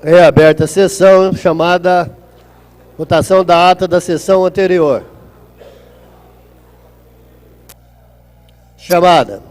É aberta a sessão chamada votação da ata da sessão anterior. Chamada.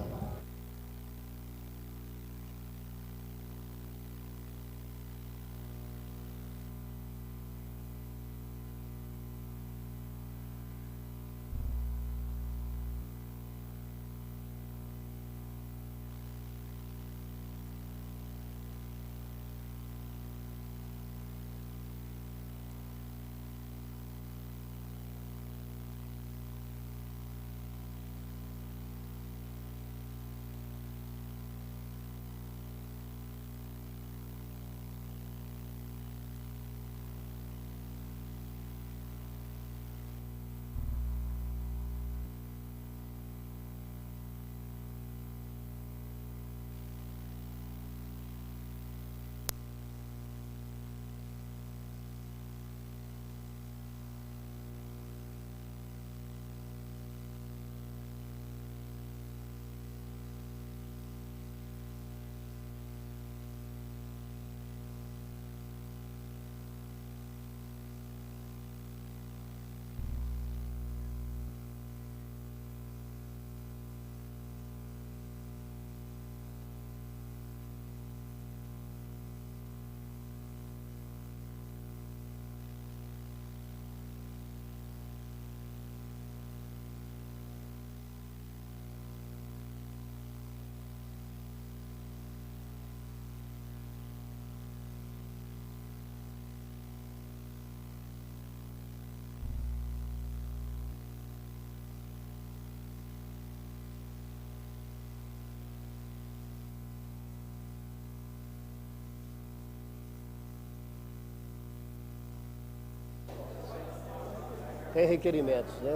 Tem requerimentos, né?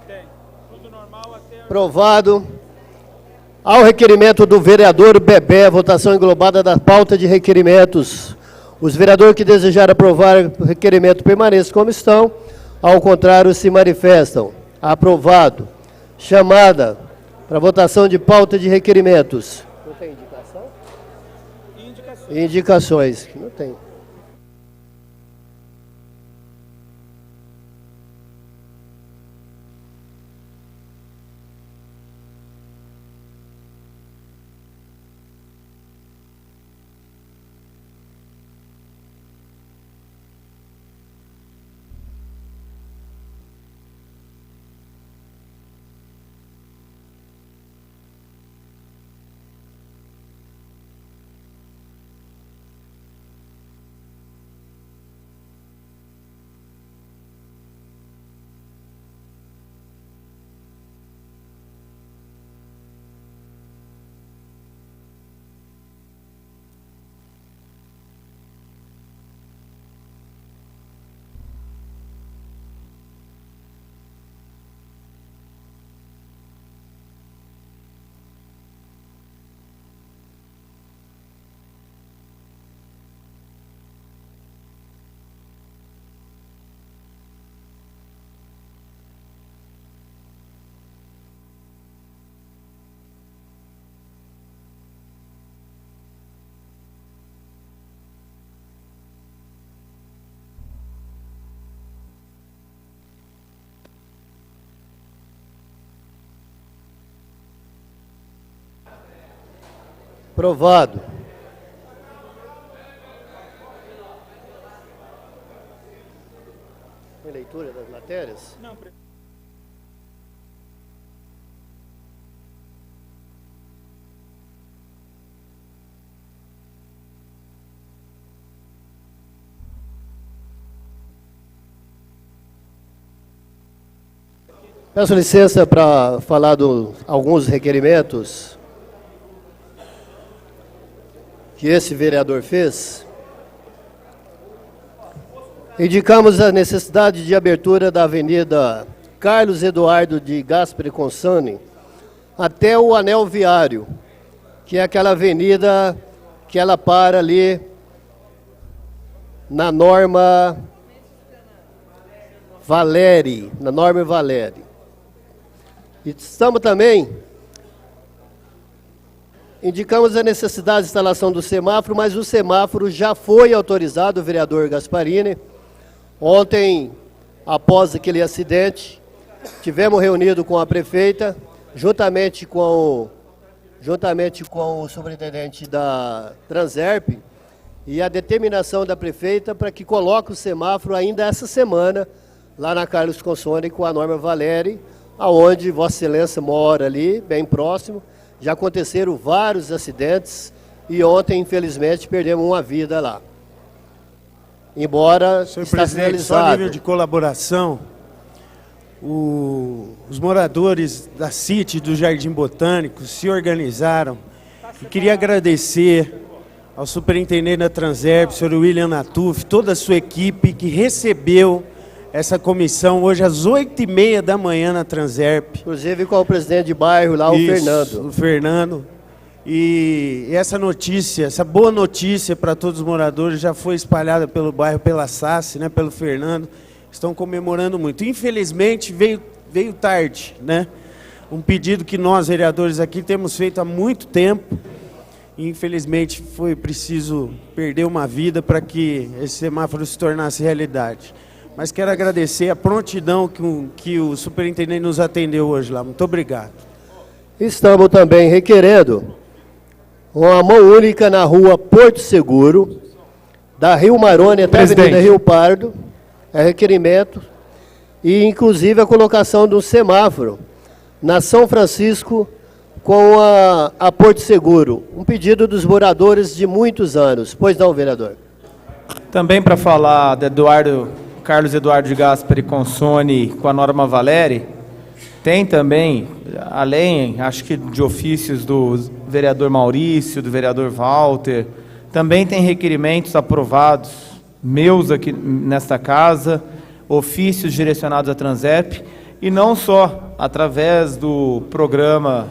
Tem. Tudo normal até... Aprovado. Ao requerimento do vereador Bebé, votação englobada da pauta de requerimentos. Os vereadores que desejarem aprovar o requerimento permaneçam como estão. Ao contrário, se manifestam. Aprovado. Chamada para votação de pauta de requerimentos. Não tem indicação? Indicações. Indicações. Não tem. Aprovado. Tem leitura das matérias? Não, Peço licença para falar de alguns requerimentos que esse vereador fez. Indicamos a necessidade de abertura da Avenida Carlos Eduardo de Gasperi Consani até o anel viário, que é aquela avenida que ela para ali na norma Valeri, na norma Valeri. E estamos também Indicamos a necessidade de instalação do semáforo, mas o semáforo já foi autorizado, o vereador Gasparini. Ontem, após aquele acidente, tivemos reunido com a prefeita, juntamente com o superintendente da Transerp, e a determinação da prefeita para que coloque o semáforo ainda essa semana, lá na Carlos Consone com a Norma Valeri, aonde Vossa Excelência mora ali, bem próximo. Já aconteceram vários acidentes e ontem, infelizmente, perdemos uma vida lá. Embora Senhor está presidente, sinalizado. só nível de colaboração, os moradores da CIT do Jardim Botânico se organizaram e queria agradecer ao superintendente da Transerp, senhor William Natuf, toda a sua equipe que recebeu essa comissão hoje às 8h30 da manhã na Transerp. Inclusive com o presidente de bairro lá, o Fernando. O Fernando. E essa notícia, essa boa notícia para todos os moradores já foi espalhada pelo bairro, pela SACE, né, pelo Fernando. Estão comemorando muito. Infelizmente veio tarde, né? Um pedido que nós, vereadores aqui, temos feito há muito tempo. Infelizmente foi preciso perder uma vida para que esse semáforo se tornasse realidade. Mas quero agradecer a prontidão que o superintendente nos atendeu hoje lá. Muito obrigado. Estamos também requerendo uma mão única na rua Porto Seguro, da Rio Marone até a Avenida Rio Pardo. É requerimento. E, inclusive, a colocação de um semáforo na São Francisco com a Porto Seguro. Um pedido dos moradores de muitos anos. Pois não, vereador? Também para falar de Carlos Eduardo de Gaspari Consone com a Norma Valeri, tem também, além, acho que de ofícios do vereador Maurício, do vereador Walter, também tem requerimentos aprovados, meus aqui nesta casa, ofícios direcionados à Transerp, e não só através do programa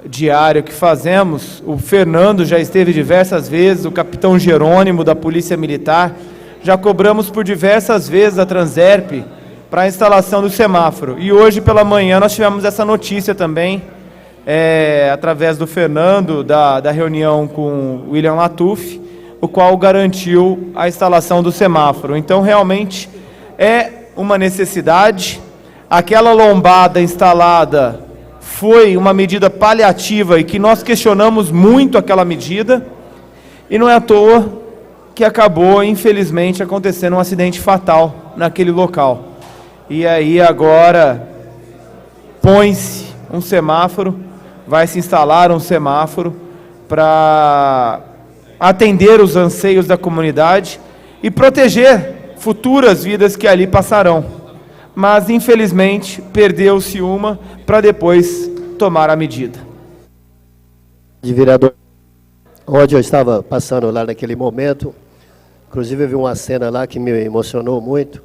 diário que fazemos. O Fernando já esteve diversas vezes, o capitão Jerônimo da Polícia Militar, já cobramos por diversas vezes a Transerp para a instalação do semáforo. E hoje pela manhã nós tivemos essa notícia também, através do Fernando, da reunião com o William Latuf, o qual garantiu a instalação do semáforo. Então realmente é uma necessidade. Aquela lombada instalada foi uma medida paliativa e que nós questionamos muito aquela medida, e não é à toa que acabou, infelizmente, acontecendo um acidente fatal naquele local. E aí agora põe-se um semáforo, vai se instalar um semáforo para atender os anseios da comunidade e proteger futuras vidas que ali passarão. Mas, infelizmente, perdeu-se uma para depois tomar a medida. De vereador, onde eu estava passando lá naquele momento, inclusive eu vi uma cena lá que me emocionou muito.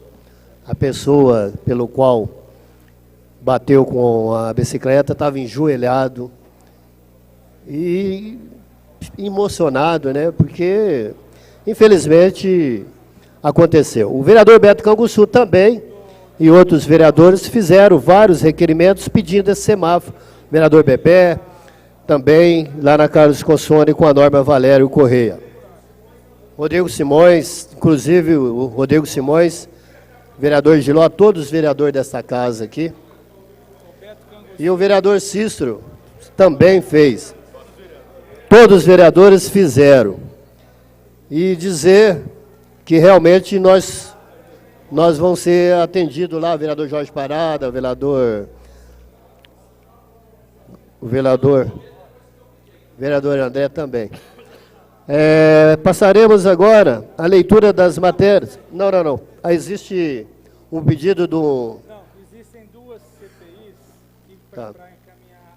A pessoa pelo qual bateu com a bicicleta estava enjoelhado e emocionado, né? Porque, infelizmente, aconteceu. O vereador Beto Canguçu também e outros vereadores fizeram vários requerimentos pedindo esse semáforo. O vereador Bebé, também lá na Carlos Consone com a Norma Valério Correia. Rodrigo Simões, inclusive o Rodrigo Simões, vereador Giló, todos os vereadores desta casa aqui. E o vereador Cícero também fez. Todos os vereadores fizeram. E dizer que realmente nós vamos ser atendidos lá, o vereador Jorge Parada, o vereador André também. Passaremos agora a leitura das matérias. Não. Existe um pedido do... Não, existem duas CPIs que Tá. para encaminhar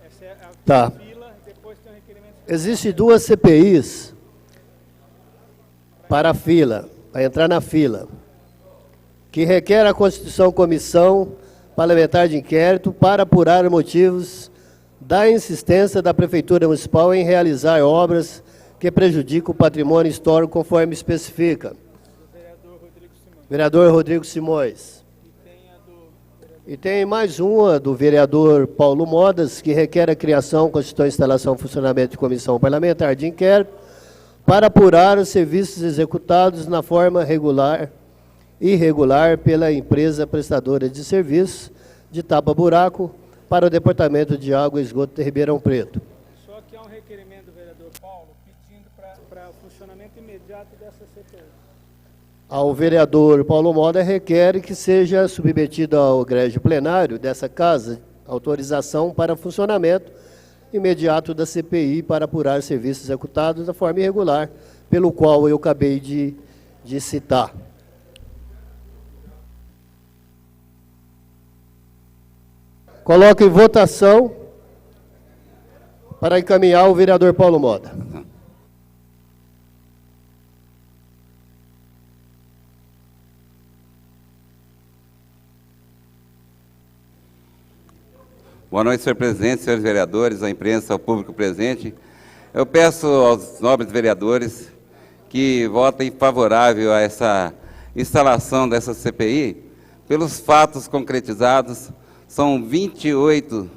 essa é a Tá. fila, depois tem um requerimento. Existem duas CPIs para a fila, para entrar na fila, que requer a constituição comissão parlamentar de inquérito para apurar motivos da insistência da Prefeitura Municipal em realizar obras que prejudicam o patrimônio histórico conforme especifica. Vereador Rodrigo Simões. E tem mais uma do vereador Paulo Modas, que requer a criação, constituição, instalação, funcionamento de comissão parlamentar de inquérito para apurar os serviços executados na forma regular e irregular pela empresa prestadora de serviços de tapa-buraco para o Departamento de Água e Esgoto de Ribeirão Preto. Só que há um requerimento do vereador Paulo pedindo para funcionamento imediato dessa CPI. Ao vereador Paulo Moda requer que seja submetido ao egrégio plenário dessa casa autorização para funcionamento imediato da CPI para apurar serviços executados da forma irregular, pelo qual eu acabei de citar. Coloco em votação para encaminhar o vereador Paulo Moda. Boa noite, senhor presidente, senhores vereadores, a imprensa, ao público presente. Eu peço aos nobres vereadores que votem favorável a essa instalação dessa CPI, pelos fatos concretizados. São 28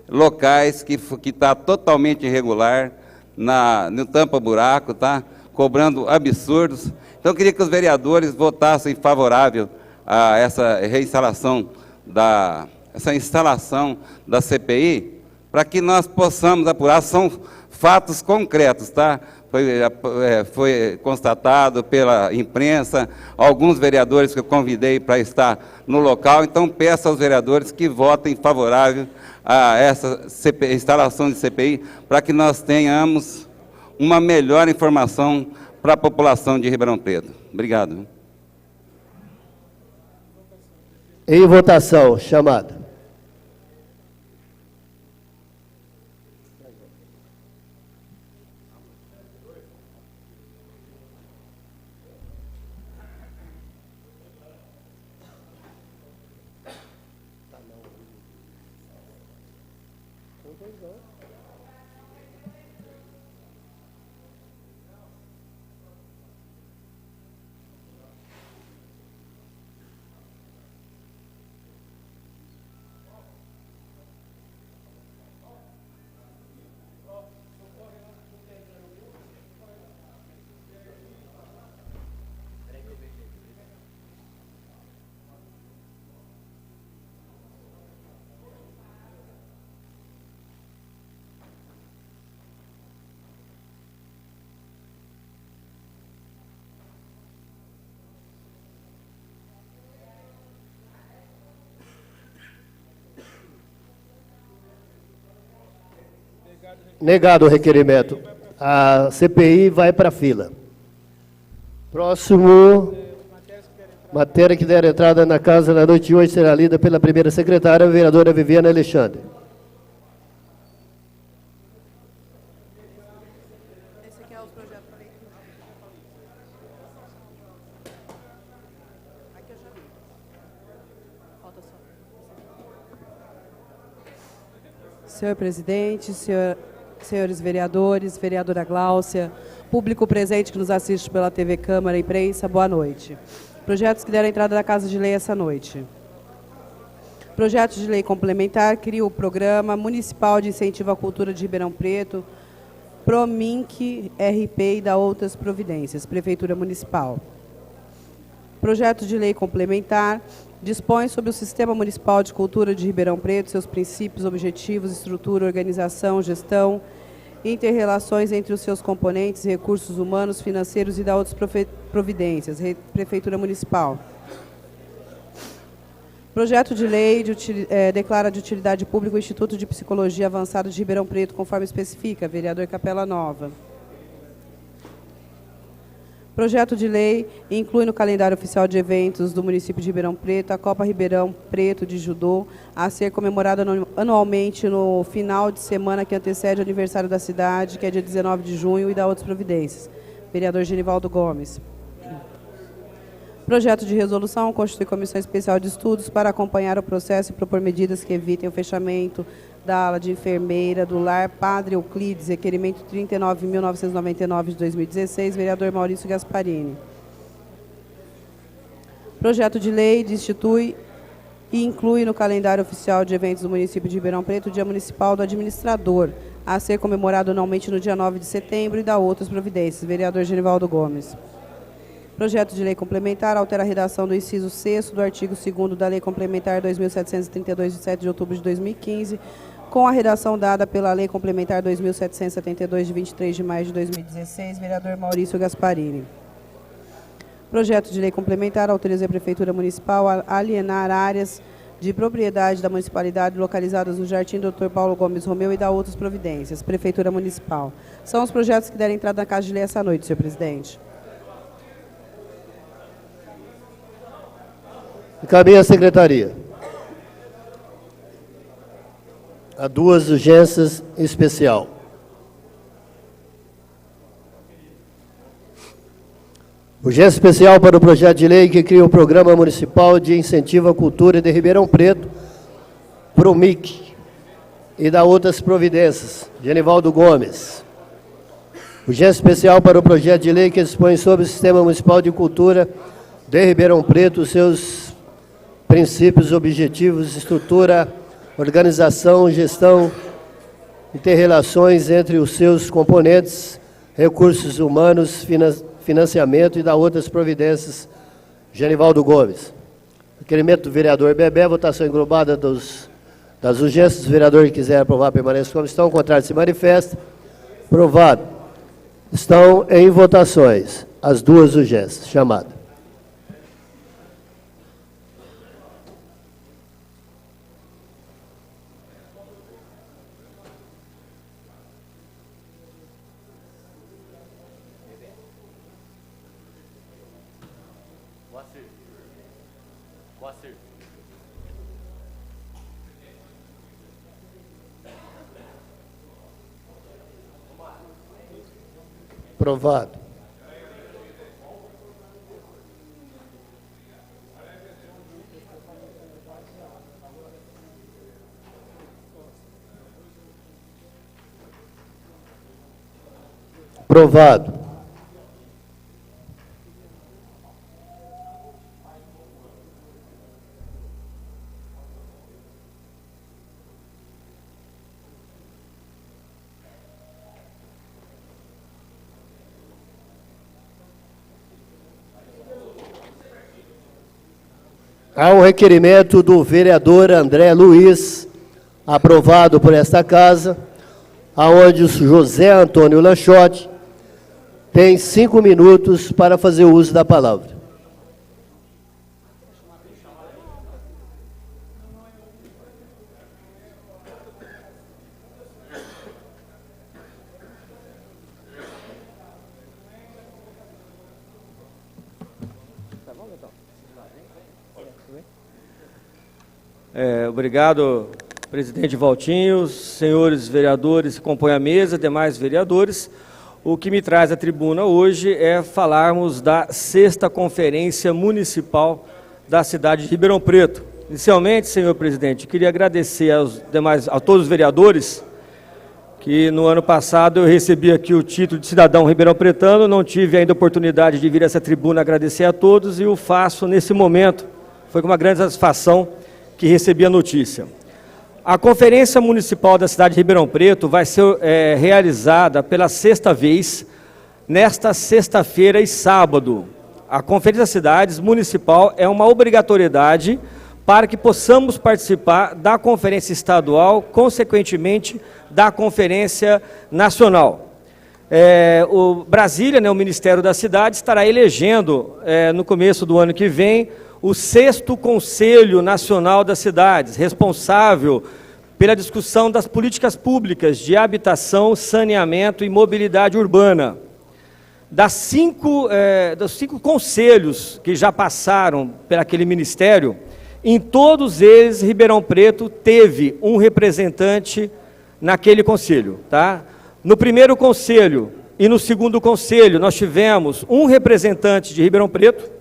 locais que está totalmente irregular no tampa-buraco, tá? Cobrando absurdos. Então, eu queria que os vereadores votassem favorável a essa reinstalação essa instalação da CPI, para que nós possamos apurar. São fatos concretos, tá? Foi constatado pela imprensa, alguns vereadores que eu convidei para estar no local. Então, peço aos vereadores que votem favorável a essa instalação de CPI, para que nós tenhamos uma melhor informação para a população de Ribeirão Preto. Obrigado. Em votação, chamada. Negado o requerimento. A CPI vai para a fila. Próximo. Matéria que der entrada na casa na noite de hoje será lida pela primeira secretária, a vereadora Viviane Alexandre. Esse aqui é os projetos para leitura. Aqui eu já vi. Falta só. Senhor presidente, senhores vereadores, vereadora Gláucia, público presente que nos assiste pela TV Câmara e Imprensa, boa noite. Projetos que deram entrada na Casa de Lei essa noite. Projeto de lei complementar cria o Programa Municipal de Incentivo à Cultura de Ribeirão Preto, PROMINC, RP e da outras providências, Prefeitura Municipal. Projeto de lei complementar dispõe sobre o Sistema Municipal de Cultura de Ribeirão Preto, seus princípios, objetivos, estrutura, organização, gestão, inter-relações entre os seus componentes, recursos humanos, financeiros e da outras providências, Prefeitura Municipal. Projeto de lei declara de utilidade pública o Instituto de Psicologia Avançada de Ribeirão Preto, conforme especifica, vereador Capela Nova. Projeto de lei inclui no calendário oficial de eventos do município de Ribeirão Preto a Copa Ribeirão Preto de Judô, a ser comemorada anualmente no final de semana que antecede o aniversário da cidade, que é dia 19 de junho, e da outras providências. Vereador Genivaldo Gomes. Projeto de resolução constitui comissão especial de estudos para acompanhar o processo e propor medidas que evitem o fechamento da ala de enfermeira do lar Padre Euclides, requerimento 39.999 de 2016, vereador Maurício Gasparini. Projeto de lei institui e inclui no calendário oficial de eventos do município de Ribeirão Preto o Dia Municipal do Administrador, a ser comemorado anualmente no dia 9 de setembro, e dá outras providências. Vereador Genivaldo Gomes. Projeto de lei complementar altera a redação do inciso 6º do artigo 2º da Lei Complementar 2.732, de 7 de outubro de 2015, com a redação dada pela Lei Complementar 2.772, de 23 de maio de 2016. Vereador Maurício Gasparini. Projeto de lei complementar autoriza a Prefeitura Municipal a alienar áreas de propriedade da municipalidade localizadas no Jardim Dr. Paulo Gomes Romeu e dá outras providências. Prefeitura Municipal. São os projetos que deram entrada na Casa de Lei essa noite, senhor presidente. Encaminha a secretaria. Há duas urgências em especial. Urgência especial para o projeto de lei que cria o Programa Municipal de Incentivo à Cultura de Ribeirão Preto, PROMIC, e dá outras providências. Genivaldo Gomes. Urgência especial para o projeto de lei que dispõe sobre o Sistema Municipal de Cultura de Ribeirão Preto, seus princípios, objetivos, estrutura, organização, gestão, interrelações entre os seus componentes, recursos humanos, financiamento e dá outras providências. Genivaldo Gomes. Requerimento do vereador Bebé, votação englobada das urgências. O vereador que quiser aprovar, permanece como estão. O contrário se manifesta. Aprovado. Estão em votações as duas urgências. Chamada. Aprovado. Aprovado. Há um requerimento do vereador André Luiz, aprovado por esta Casa, aonde o José Antônio Lanchotti tem 5 minutos para fazer uso da palavra. Obrigado, presidente Valtinho, senhores vereadores que compõem a mesa, demais vereadores. O que me traz à tribuna hoje é falarmos da 6ª Conferência Municipal da cidade de Ribeirão Preto. Inicialmente, senhor presidente, queria agradecer a todos os vereadores que no ano passado eu recebi aqui o título de cidadão ribeirão-pretano, não tive ainda a oportunidade de vir a essa tribuna agradecer a todos e o faço nesse momento. Foi com uma grande satisfação que recebi a notícia. A Conferência Municipal da cidade de Ribeirão Preto vai ser realizada pela 6ª vez, nesta sexta-feira e sábado. A Conferência das Cidades Municipal é uma obrigatoriedade para que possamos participar da Conferência Estadual, consequentemente, da Conferência Nacional. O Brasília, o Ministério da Cidade, estará elegendo, no começo do ano que vem, o 6º Conselho Nacional das Cidades, responsável pela discussão das políticas públicas de habitação, saneamento e mobilidade urbana. Dos 5 conselhos que já passaram por aquele ministério, em todos eles, Ribeirão Preto teve um representante naquele conselho. Tá? No primeiro conselho e no segundo conselho, nós tivemos um representante de Ribeirão Preto.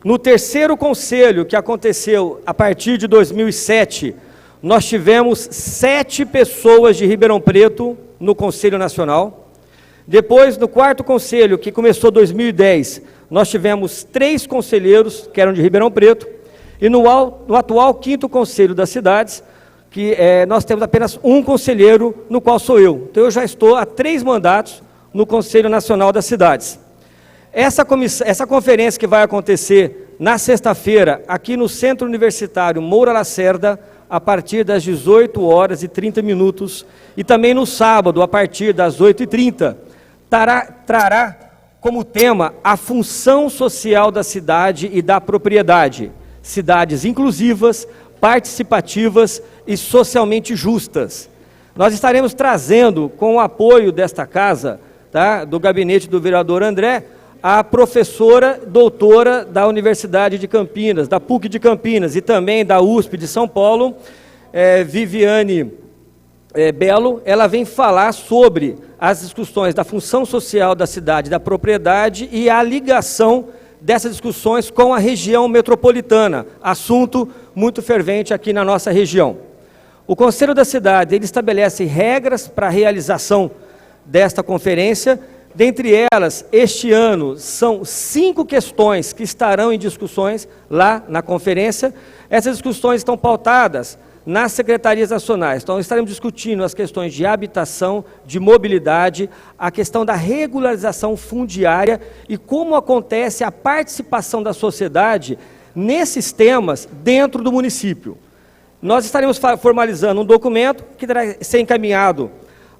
No terceiro conselho, que aconteceu a partir de 2007, nós tivemos 7 pessoas de Ribeirão Preto no Conselho Nacional. Depois, no quarto conselho, que começou em 2010, nós tivemos 3 conselheiros que eram de Ribeirão Preto. E no atual 5º Conselho das Cidades, que nós temos apenas um conselheiro, no qual sou eu. Então eu já estou há 3 mandatos no Conselho Nacional das Cidades. Essa conferência que vai acontecer na sexta-feira, aqui no Centro Universitário Moura Lacerda, a partir das 18h30, e também no sábado, a partir das 8h30, trará como tema a função social da cidade e da propriedade. Cidades inclusivas, participativas e socialmente justas. Nós estaremos trazendo, com o apoio desta casa, tá, do gabinete do vereador André, a professora doutora da Universidade de Campinas, da PUC de Campinas e também da USP de São Paulo, Viviane Belo. Ela vem falar sobre as discussões da função social da cidade, da propriedade e a ligação dessas discussões com a região metropolitana, assunto muito fervente aqui na nossa região. O Conselho da Cidade, ele estabelece regras para a realização desta conferência. Dentre elas, este ano, são 5 questões que estarão em discussões lá na conferência. Essas discussões estão pautadas nas secretarias nacionais. Então, estaremos discutindo as questões de habitação, de mobilidade, a questão da regularização fundiária e como acontece a participação da sociedade nesses temas dentro do município. Nós estaremos formalizando um documento que deverá ser encaminhado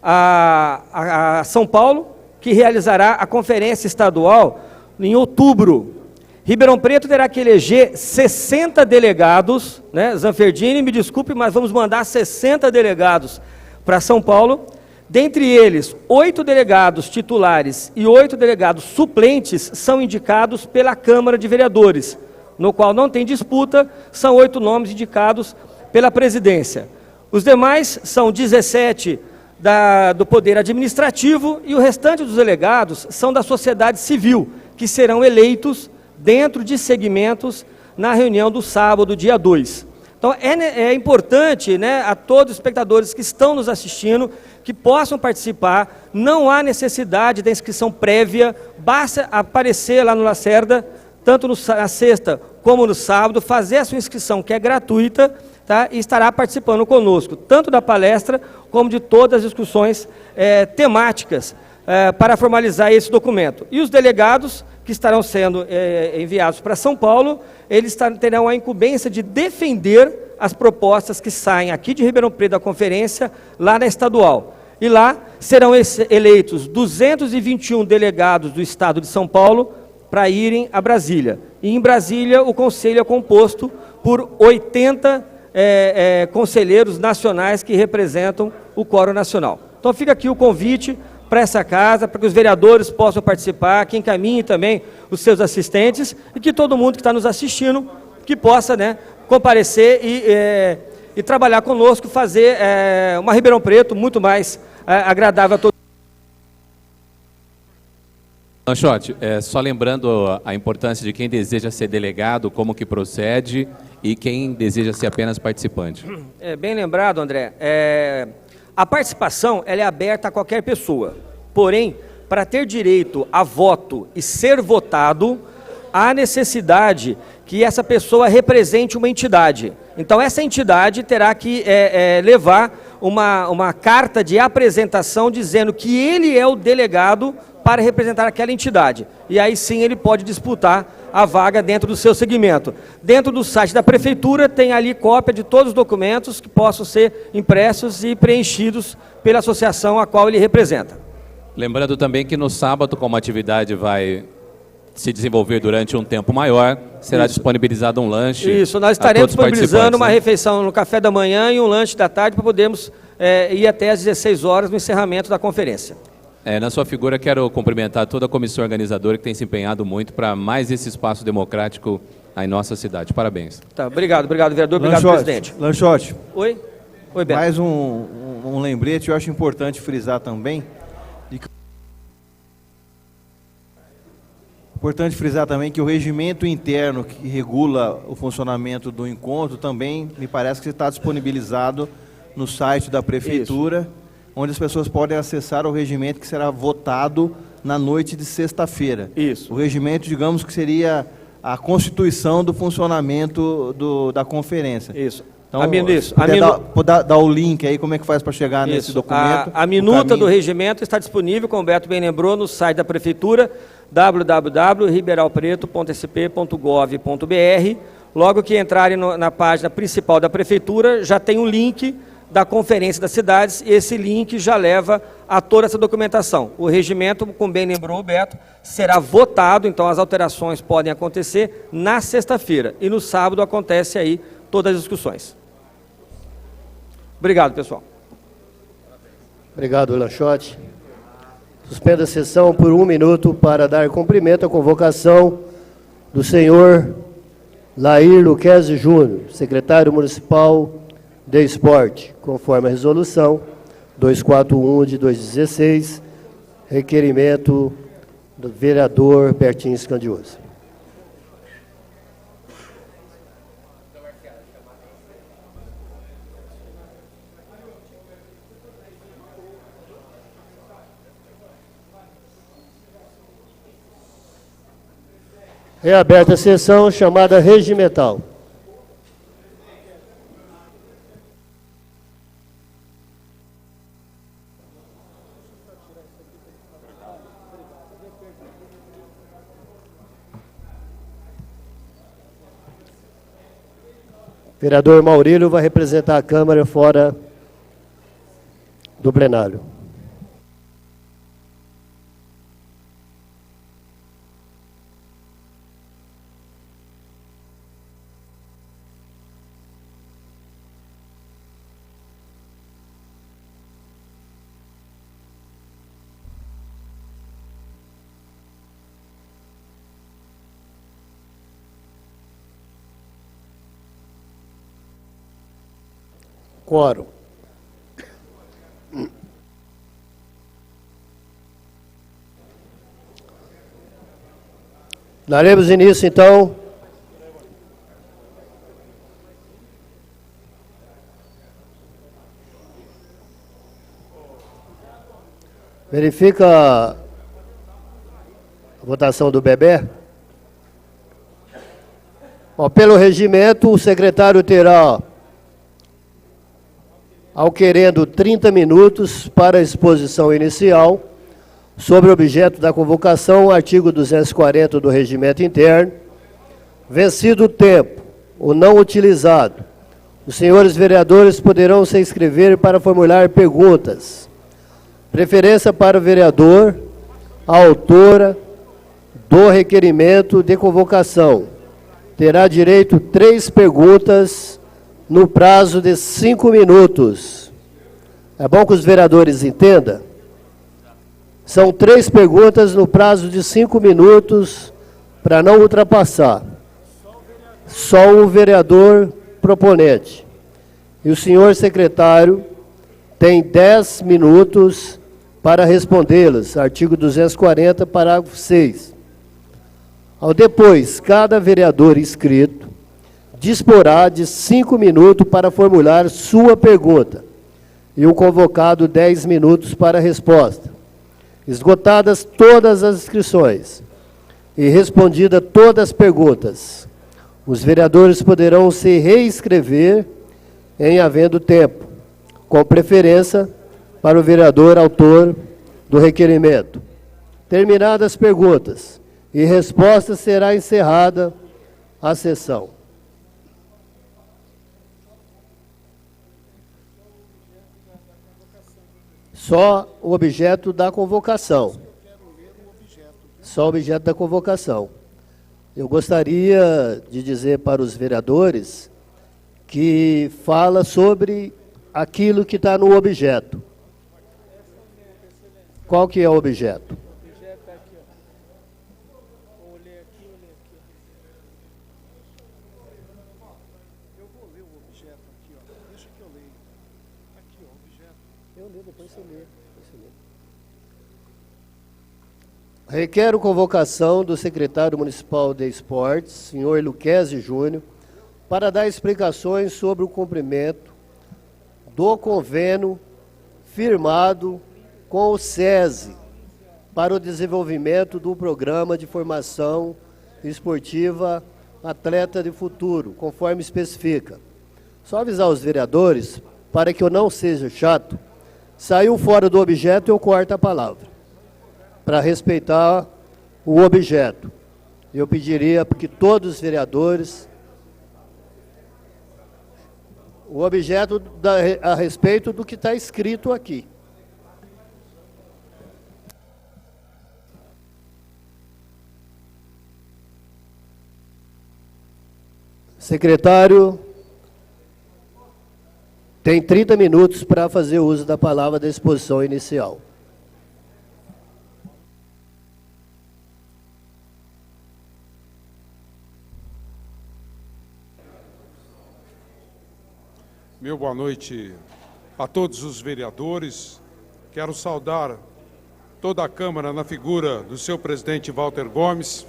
a São Paulo, que realizará a conferência estadual em outubro. Ribeirão Preto terá que eleger 60 delegados, né? Zanferdini, me desculpe, mas vamos mandar 60 delegados para São Paulo. Dentre eles, 8 delegados titulares e 8 delegados suplentes são indicados pela Câmara de Vereadores, no qual não tem disputa, são 8 nomes indicados pela presidência. Os demais são 17 do Poder Administrativo e o restante dos delegados são da sociedade civil, que serão eleitos dentro de segmentos na reunião do sábado, dia 2. Então, é importante, né, a todos os espectadores que estão nos assistindo, que possam participar. Não há necessidade da inscrição prévia, basta aparecer lá no Lacerda, tanto na sexta como no sábado, fazer a sua inscrição, que é gratuita, tá? E estará participando conosco, tanto da palestra, como de todas as discussões temáticas, para formalizar esse documento. E os delegados que estarão sendo enviados para São Paulo, eles terão a incumbência de defender as propostas que saem aqui de Ribeirão Preto da conferência, lá na estadual. E lá serão eleitos 221 delegados do estado de São Paulo para irem a Brasília. E em Brasília o conselho é composto por 80 conselheiros nacionais que representam o quórum nacional. Então fica aqui o convite para essa casa, para que os vereadores possam participar, que encaminhem também os seus assistentes e que todo mundo que está nos assistindo, que possa, né, comparecer e trabalhar conosco, fazer uma Ribeirão Preto muito mais agradável a todos. Lanchotti, só lembrando a importância de quem deseja ser delegado, como que procede e quem deseja ser apenas participante. Bem lembrado, André. A participação ela é aberta a qualquer pessoa, porém, para ter direito a voto e ser votado, há necessidade que essa pessoa represente uma entidade. Então, essa entidade terá que levar uma carta de apresentação dizendo que ele é o delegado para representar aquela entidade. E aí sim ele pode disputar a vaga dentro do seu segmento. Dentro do site da Prefeitura tem ali cópia de todos os documentos que possam ser impressos e preenchidos pela associação a qual ele representa. Lembrando também que no sábado, como a atividade vai se desenvolver durante um tempo maior, será disponibilizado um lanche. Isso, nós estaremos disponibilizando uma refeição no café da manhã e um lanche da tarde para podermos ir até às 16 horas no encerramento da conferência. Na sua figura, quero cumprimentar toda a comissão organizadora que tem se empenhado muito para mais esse espaço democrático em nossa cidade. Parabéns. Tá, obrigado, vereador. Obrigado, presidente. Lanchotti. Oi, Beto. Mais um lembrete, eu acho importante frisar também. Importante frisar também que o regimento interno que regula o funcionamento do encontro também me parece que está disponibilizado no site da Prefeitura. Isso. Onde as pessoas podem acessar o regimento que será votado na noite de sexta-feira. Isso. O regimento, digamos que seria a constituição do funcionamento da conferência. Isso. Então, Isso. Puder dar o link aí, como é que faz para chegar nesse documento? A minuta do regimento está disponível, como o Beto bem lembrou, no site da Prefeitura, www.ribeirãopreto.sp.gov.br. Logo que entrarem na página principal da Prefeitura, já tem um link da Conferência das Cidades, e esse link já leva a toda essa documentação. O regimento, como bem lembrou o Beto, será votado, então as alterações podem acontecer na sexta-feira, e no sábado acontece aí todas as discussões. Obrigado, pessoal. Obrigado, Lanchotti. Suspendo a sessão por 1 minuto para dar cumprimento à convocação do senhor Lair Luquezzi Júnior, secretário municipal de Esporte, conforme a resolução 241 de 2016, requerimento do vereador Bertinho Scandioso. Reaberta a sessão chamada regimental. Vereador Maurílio vai representar a Câmara fora do plenário. Quórum. Daremos início, então, verifica a votação do Bebé. Bom, pelo regimento, o secretário terá, ao querendo, 30 minutos para a exposição inicial sobre o objeto da convocação, artigo 240 do Regimento Interno. Vencido o tempo, ou não utilizado, os senhores vereadores poderão se inscrever para formular perguntas. Preferência para o vereador, a autora do requerimento de convocação. Terá direito a 3 perguntas no prazo de 5 minutos. É bom que os vereadores entendam? São 3 perguntas no prazo de 5 minutos, para não ultrapassar. Só o vereador proponente. E o senhor secretário tem 10 minutos para respondê-las. Artigo 240, parágrafo 6. Ao depois, cada vereador inscrito disporá de 5 minutos para formular sua pergunta e o convocado 10 minutos para a resposta. Esgotadas todas as inscrições e respondidas todas as perguntas, os vereadores poderão se reinscrever em havendo tempo, com preferência para o vereador autor do requerimento. Terminadas as perguntas e respostas, será encerrada a sessão. Só o objeto da convocação. Só o objeto da convocação. Eu gostaria de dizer para os vereadores que fala sobre aquilo que está no objeto. Qual que é o objeto? O objeto está aqui, ó. Vou ler aqui, vou ler aqui. Eu vou ler o objeto aqui, ó. Deixa que eu leio. Aqui, ó, objeto. Eu leio, depois você lê. Requero convocação do secretário municipal de Esportes, senhor Luquezzi Júnior, para dar explicações sobre o cumprimento do convênio firmado com o SESI para o desenvolvimento do programa de formação esportiva Atleta de Futuro, conforme especifica. Só avisar os vereadores, para que eu não seja chato, saiu fora do objeto, eu corto a palavra, para respeitar o objeto. Eu pediria que todos os vereadores, o objeto a respeito do que está escrito aqui. Secretário, tem 30 minutos para fazer uso da palavra da exposição inicial. Meu boa noite a todos os vereadores. Quero saudar toda a Câmara na figura do seu presidente Walter Gomes.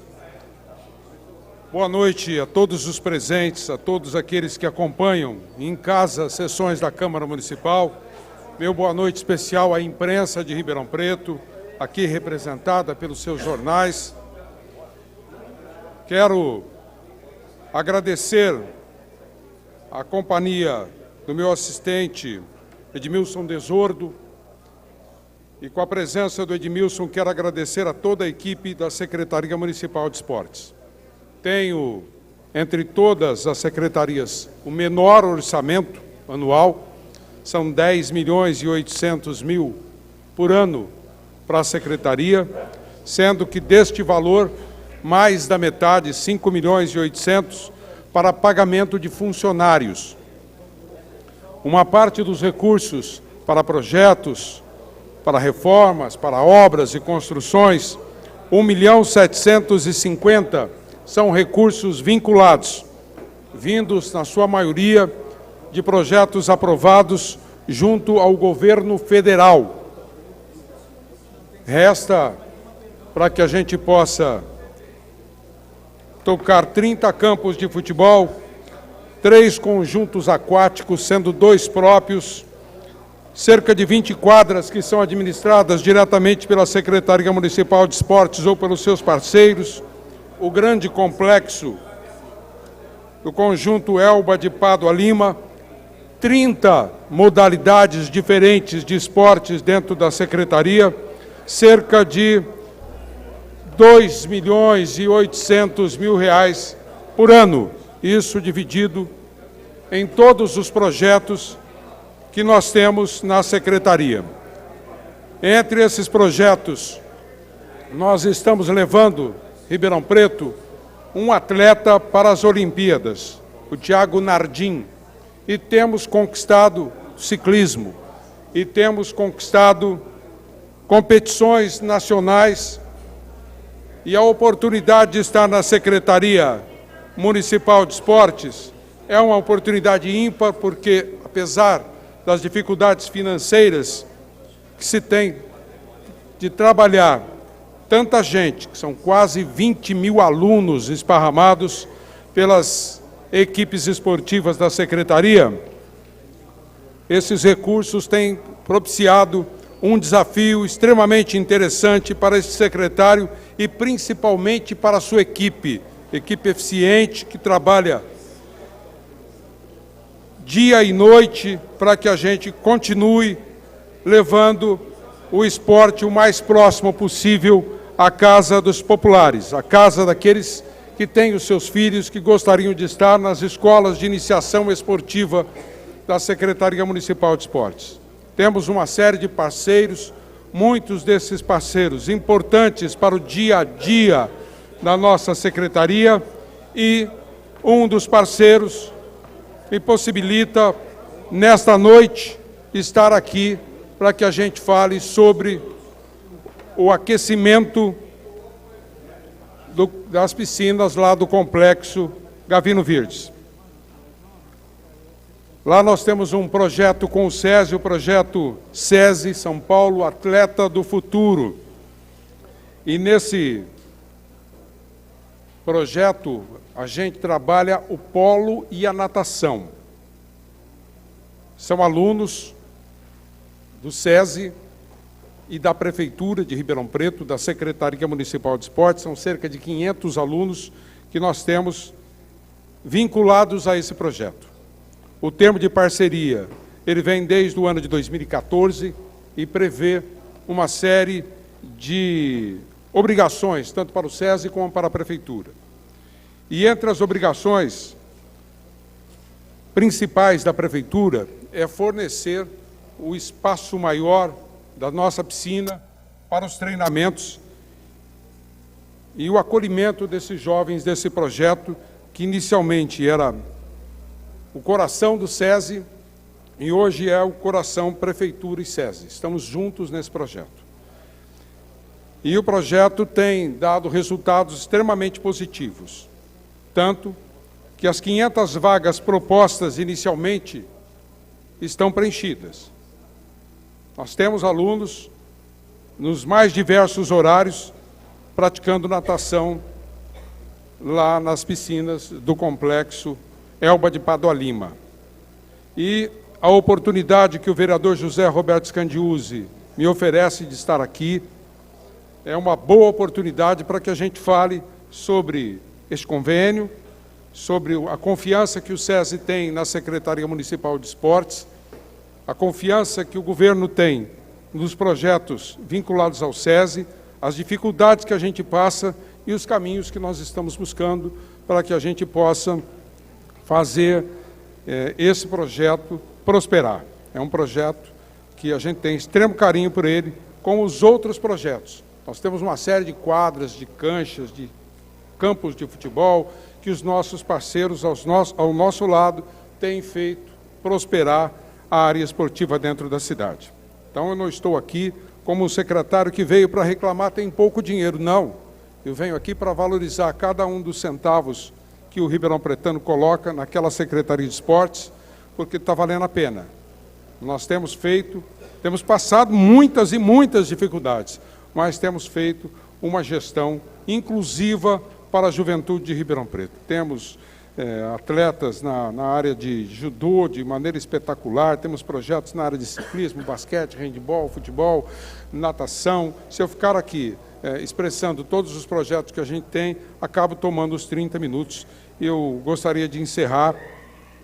Boa noite a todos os presentes, a todos aqueles que acompanham em casa as sessões da Câmara Municipal. Meu boa noite especial à imprensa de Ribeirão Preto, aqui representada pelos seus jornais. Quero agradecer a companhia do meu assistente Edmilson Desordo, e com a presença do Edmilson quero agradecer a toda a equipe da Secretaria Municipal de Esportes. Tenho, entre todas as secretarias, o menor orçamento anual, são 10.800.000 por ano para a secretaria, sendo que deste valor, mais da metade, 5.800.000, para pagamento de funcionários. Uma parte dos recursos para projetos, para reformas, para obras e construções, 1.750.000 são recursos vinculados, vindos, na sua maioria, de projetos aprovados junto ao governo federal. Resta, para que a gente possa tocar 30 campos de futebol, 3 conjuntos aquáticos, sendo 2 próprios, cerca de 20 quadras que são administradas diretamente pela Secretaria Municipal de Esportes ou pelos seus parceiros, o grande complexo do conjunto Elba de Pádua Lima, 30 modalidades diferentes de esportes dentro da Secretaria, cerca de 2.800.000 reais por ano, isso dividido em todos os projetos que nós temos na Secretaria. Entre esses projetos, nós estamos levando Ribeirão Preto um atleta para as Olimpíadas, o Thiago Nardim, e temos conquistado ciclismo, e temos conquistado competições nacionais, e a oportunidade de estar na Secretaria Municipal de Esportes é uma oportunidade ímpar, porque, apesar das dificuldades financeiras que se tem de trabalhar tanta gente, que são quase 20.000 alunos esparramados pelas equipes esportivas da Secretaria, esses recursos têm propiciado um desafio extremamente interessante para esse secretário e principalmente para a sua equipe eficiente que trabalha dia e noite para que a gente continue levando o esporte o mais próximo possível à casa dos populares, à casa daqueles que têm os seus filhos que gostariam de estar nas escolas de iniciação esportiva da Secretaria Municipal de Esportes. Temos uma série de parceiros, muitos desses parceiros importantes para o dia a dia da nossa secretaria, e um dos parceiros me possibilita, nesta noite, estar aqui para que a gente fale sobre o aquecimento das piscinas lá do Complexo Gavino Virdes. Lá nós temos um projeto com o SESI, o projeto SESI São Paulo Atleta do Futuro. E nesse projeto a gente trabalha o polo e a natação. São alunos do SESI e da Prefeitura de Ribeirão Preto, da Secretaria Municipal de Esportes. São cerca de 500 alunos que nós temos vinculados a esse projeto. O termo de parceria, ele vem desde o ano de 2014 e prevê uma série de obrigações, tanto para o SESI como para a Prefeitura. E entre as obrigações principais da Prefeitura é fornecer o espaço maior da nossa piscina para os treinamentos e o acolhimento desses jovens desse projeto, que inicialmente era o coração do SESI e hoje é o coração Prefeitura e SESI. Estamos juntos nesse projeto. E o projeto tem dado resultados extremamente positivos, tanto que as 500 vagas propostas inicialmente estão preenchidas. Nós temos alunos nos mais diversos horários praticando natação lá nas piscinas do complexo Elba de Padua Lima. E a oportunidade que o vereador José Roberto Scandiuzzi me oferece de estar aqui é uma boa oportunidade para que a gente fale sobre este convênio, sobre a confiança que o SESI tem na Secretaria Municipal de Esportes, a confiança que o governo tem nos projetos vinculados ao SESI, as dificuldades que a gente passa e os caminhos que nós estamos buscando para que a gente possa fazer esse projeto prosperar. É um projeto que a gente tem extremo carinho por ele, como os outros projetos. Nós temos uma série de quadras, de canchas, de campos de futebol, que os nossos parceiros ao nosso lado têm feito prosperar a área esportiva dentro da cidade. Então, eu não estou aqui como um secretário que veio para reclamar tem pouco dinheiro, não. Eu venho aqui para valorizar cada um dos centavos que o Ribeirão Pretano coloca naquela Secretaria de Esportes, porque está valendo a pena. Nós temos passado muitas e muitas dificuldades, mas temos feito uma gestão inclusiva para a juventude de Ribeirão Preto. Temos atletas na área de judô de maneira espetacular, temos projetos na área de ciclismo, basquete, handebol, futebol, natação. Se eu ficar aqui expressando todos os projetos que a gente tem, acabo tomando os 30 minutos. Eu gostaria de encerrar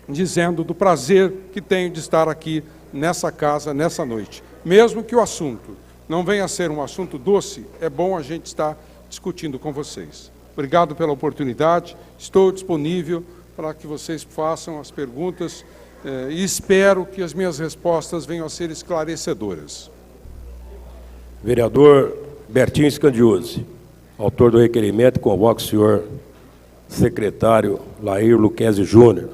dizendo do prazer que tenho de estar aqui nessa casa, nessa noite. Mesmo que o assunto não venha a ser um assunto doce, é bom a gente estar discutindo com vocês. Obrigado pela oportunidade, estou disponível para que vocês façam as perguntas e espero que as minhas respostas venham a ser esclarecedoras. Vereador Bertinho Scandiuzzi, autor do requerimento, convoco o senhor secretário Lair Luquezzi Júnior.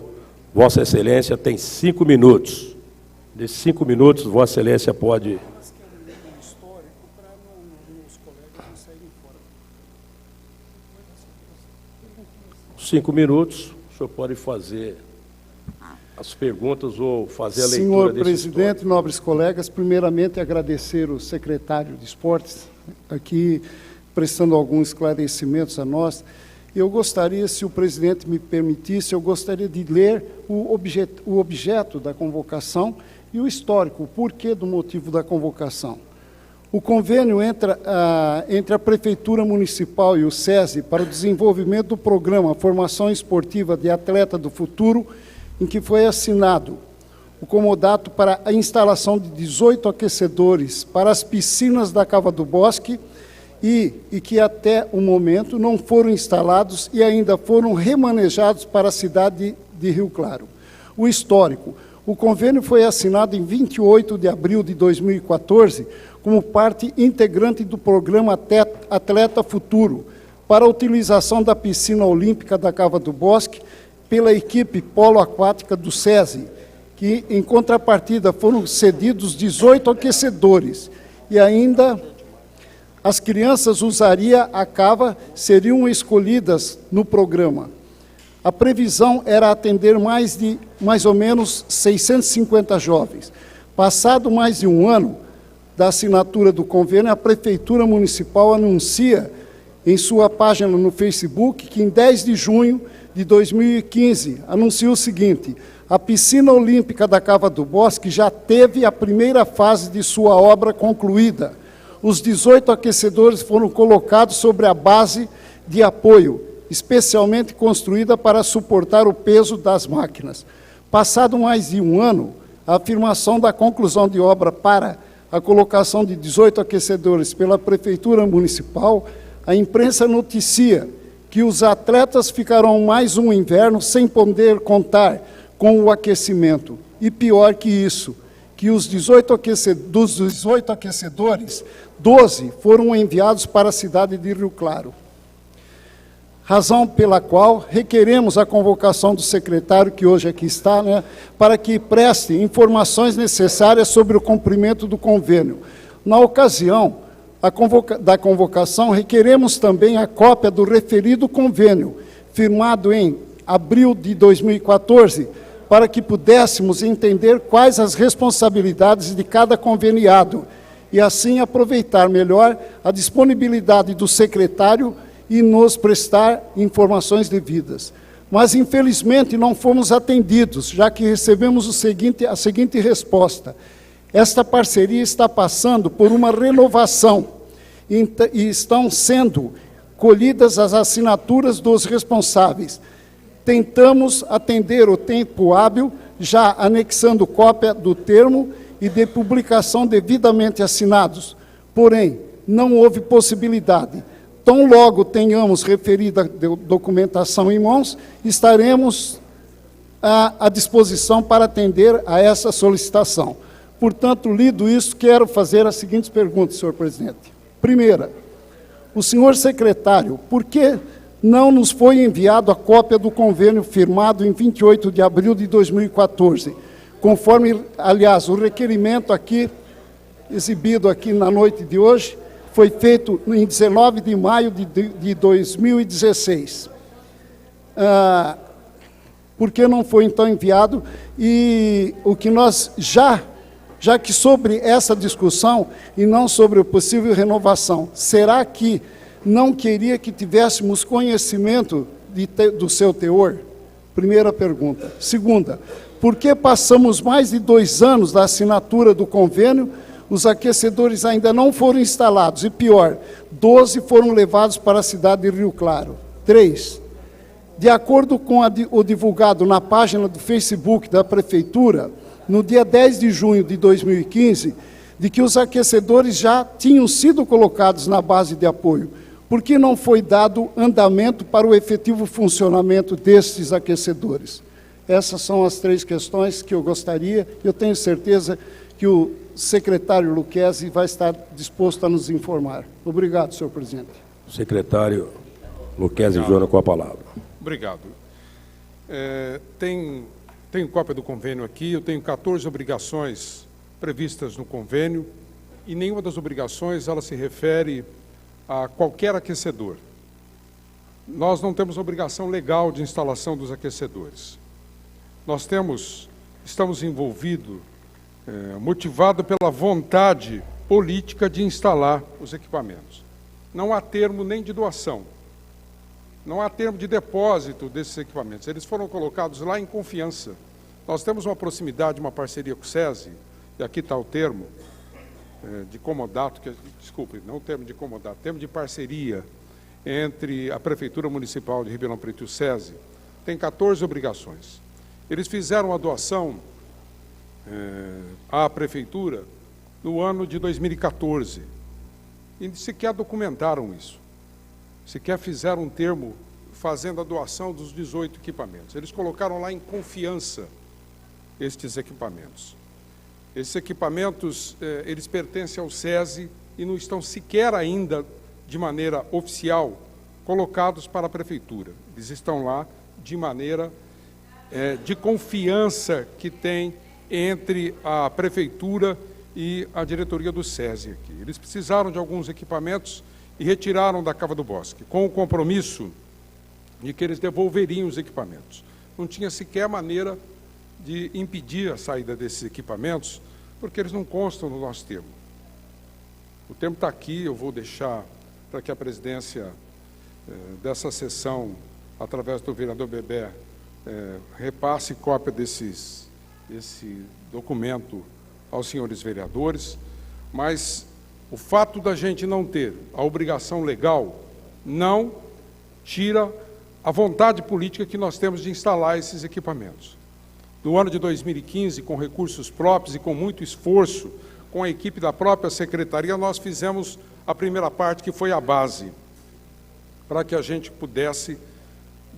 Vossa Excelência tem 5 minutos. Desses 5 minutos, Vossa Excelência pode... 5 minutos, o senhor pode fazer as perguntas ou fazer a leitura Senhor desse presidente, histórico. nobres colegas, primeiramente agradecer o secretário de Esportes aqui prestando alguns esclarecimentos a nós. Eu gostaria, se o presidente me permitisse, eu gostaria de ler o objeto da convocação e o histórico, o porquê do motivo da convocação. O convênio entre a Prefeitura Municipal e o SESI para o desenvolvimento do programa Formação Esportiva de Atleta do Futuro, em que foi assinado o comodato para a instalação de 18 aquecedores para as piscinas da Cava do Bosque e que até o momento não foram instalados e ainda foram remanejados para a cidade de Rio Claro. O histórico. O convênio foi assinado em 28 de abril de 2014 como parte integrante do programa Atleta Futuro para a utilização da piscina olímpica da Cava do Bosque pela equipe polo aquática do SESI, que, em contrapartida, foram cedidos 18 aquecedores e ainda as crianças usariam a cava, seriam escolhidas no programa. A previsão era atender mais ou menos 650 jovens. Passado mais de um ano da assinatura do convênio, a Prefeitura Municipal anuncia em sua página no Facebook que em 10 de junho de 2015 anunciou o seguinte: a piscina olímpica da Cava do Bosque já teve a primeira fase de sua obra concluída. os 18 aquecedores foram colocados sobre a base de apoio, especialmente construída para suportar o peso das máquinas. Passado mais de um ano, a afirmação da conclusão de obra para a colocação de 18 aquecedores pela Prefeitura Municipal, a imprensa noticia que os atletas ficarão mais um inverno sem poder contar com o aquecimento. E pior que isso, que dos 18 aquecedores, 12 foram enviados para a cidade de Rio Claro. Razão pela qual requeremos a convocação do secretário, que hoje aqui está, para que preste informações necessárias sobre o cumprimento do convênio. Na ocasião da convocação, requeremos também a cópia do referido convênio, firmado em abril de 2014, para que pudéssemos entender quais as responsabilidades de cada conveniado e, assim, aproveitar melhor a disponibilidade do secretário e nos prestar informações devidas. Mas, infelizmente, não fomos atendidos, já que recebemos a seguinte resposta: esta parceria está passando por uma renovação e estão sendo colhidas as assinaturas dos responsáveis. Tentamos atender o tempo hábil, já anexando cópia do termo e de publicação devidamente assinados. Porém, não houve possibilidade. Tão logo tenhamos referida documentação em mãos, estaremos à disposição para atender a essa solicitação. Portanto, lido isso, quero fazer as seguintes perguntas, senhor presidente. Primeira, o senhor secretário, por que não nos foi enviado a cópia do convênio firmado em 28 de abril de 2014, conforme, aliás, o requerimento aqui, exibido aqui na noite de hoje, foi feito em 19 de maio de 2016. Por que não foi, então, enviado? E o que nós já que sobre essa discussão, e não sobre a possível renovação, será que não queria que tivéssemos conhecimento do seu teor? Primeira pergunta. Segunda, por que passamos mais de 2 anos da assinatura do convênio, os aquecedores ainda não foram instalados, e pior, 12 foram levados para a cidade de Rio Claro? 3, de acordo com o divulgado na página do Facebook da Prefeitura, no dia 10 de junho de 2015, de que os aquecedores já tinham sido colocados na base de apoio, por que não foi dado andamento para o efetivo funcionamento destes aquecedores? Essas são as 3 questões que eu gostaria, eu tenho certeza que o secretário Lucchesi vai estar disposto a nos informar. Obrigado, senhor presidente. Secretário Lucchesi Júnior, com a palavra. Obrigado. Tenho cópia do convênio aqui, eu tenho 14 obrigações previstas no convênio, e nenhuma das obrigações ela se refere a qualquer aquecedor. Nós não temos obrigação legal de instalação dos aquecedores. Nós estamos envolvidos, motivado pela vontade política de instalar os equipamentos. Não há termo nem de doação, não há termo de depósito desses equipamentos. Eles foram colocados lá em confiança. Nós temos uma proximidade, uma parceria com o SESI, e aqui está o termo de comodato, desculpe, não o termo de comodato, termo de parceria entre a Prefeitura Municipal de Ribeirão Preto e o SESI. Tem 14 obrigações. Eles fizeram a doação à Prefeitura no ano de 2014, e sequer documentaram isso. Sequer fizeram um termo fazendo a doação dos 18 equipamentos. Eles colocaram lá em confiança estes equipamentos. Esses equipamentos, eles pertencem ao SESI e não estão sequer ainda, de maneira oficial, colocados para a Prefeitura. Eles estão lá de maneira de confiança que tem entre a Prefeitura e a diretoria do SESI aqui. Eles precisaram de alguns equipamentos e retiraram da Cava do Bosque, com o compromisso de que eles devolveriam os equipamentos. Não tinha sequer maneira de impedir a saída desses equipamentos, porque eles não constam no nosso termo. O termo está aqui, eu vou deixar para que a presidência dessa sessão, através do vereador Bebé, repasse cópia desse documento aos senhores vereadores, mas O fato da gente não ter a obrigação legal não tira a vontade política que nós temos de instalar esses equipamentos. No ano de 2015, com recursos próprios e com muito esforço, com a equipe da própria Secretaria, nós fizemos a primeira parte, que foi a base, para que a gente pudesse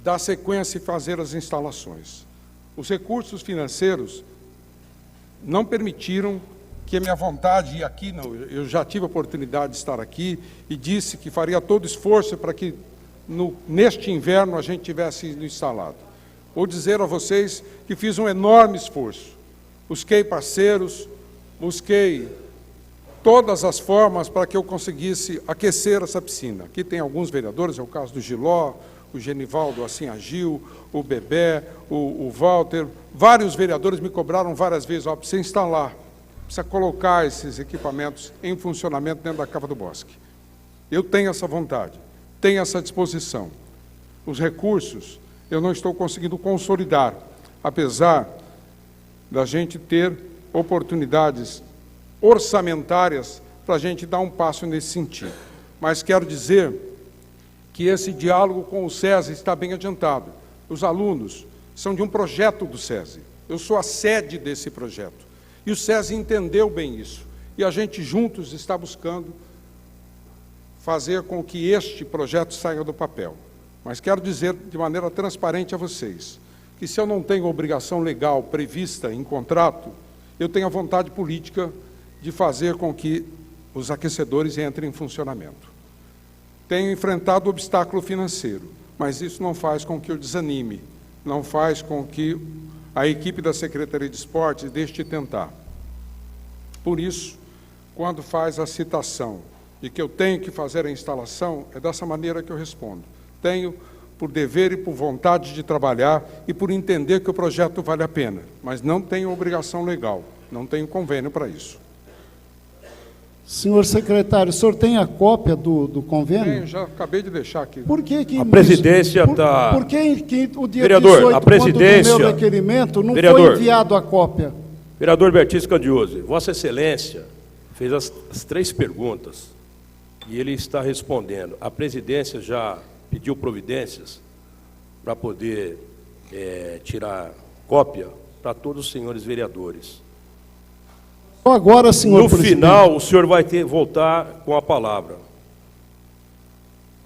dar sequência e fazer as instalações. Os recursos financeiros não permitiram que a minha vontade, e aqui não, eu já tive a oportunidade de estar aqui e disse que faria todo esforço para que neste inverno a gente tivesse instalado. Vou dizer a vocês que fiz um enorme esforço. Busquei parceiros, busquei todas as formas para que eu conseguisse aquecer essa piscina. Aqui tem alguns vereadores, é o caso do Giló, o Genivaldo Assim Agil, o Bebé, o Walter. Vários vereadores me cobraram várias vezes, precisa instalar, precisa colocar esses equipamentos em funcionamento dentro da Cava do Bosque. Eu tenho essa vontade, tenho essa disposição. Os recursos eu não estou conseguindo consolidar, apesar da gente ter oportunidades orçamentárias para a gente dar um passo nesse sentido. Mas quero dizer que esse diálogo com o SESI está bem adiantado. Os alunos são de um projeto do SESI. Eu sou a sede desse projeto. E o SESI entendeu bem isso. E a gente juntos está buscando fazer com que este projeto saia do papel. Mas quero dizer de maneira transparente a vocês que se eu não tenho obrigação legal prevista em contrato, eu tenho a vontade política de fazer com que os aquecedores entrem em funcionamento. Tenho enfrentado o obstáculo financeiro, mas isso não faz com que eu desanime, não faz com que a equipe da Secretaria de Esportes deixe de tentar. Por isso, quando faz a citação de que eu tenho que fazer a instalação, é dessa maneira que eu respondo. Tenho por dever e por vontade de trabalhar e por entender que o projeto vale a pena, mas não tenho obrigação legal, não tenho convênio para isso. Senhor secretário, o senhor tem a cópia do convênio? Tenho, já acabei de deixar aqui. Por que a presidência está... Por que o dia vereador, 18, a presidência... quando do meu requerimento, não vereador, foi enviado a cópia? Vereador Bertis Candioso, Vossa Excelência fez as 3 perguntas e ele está respondendo. A presidência já pediu providências para poder tirar cópia para todos os senhores vereadores. Agora, senhor no presidente. final, o senhor vai voltar com a palavra.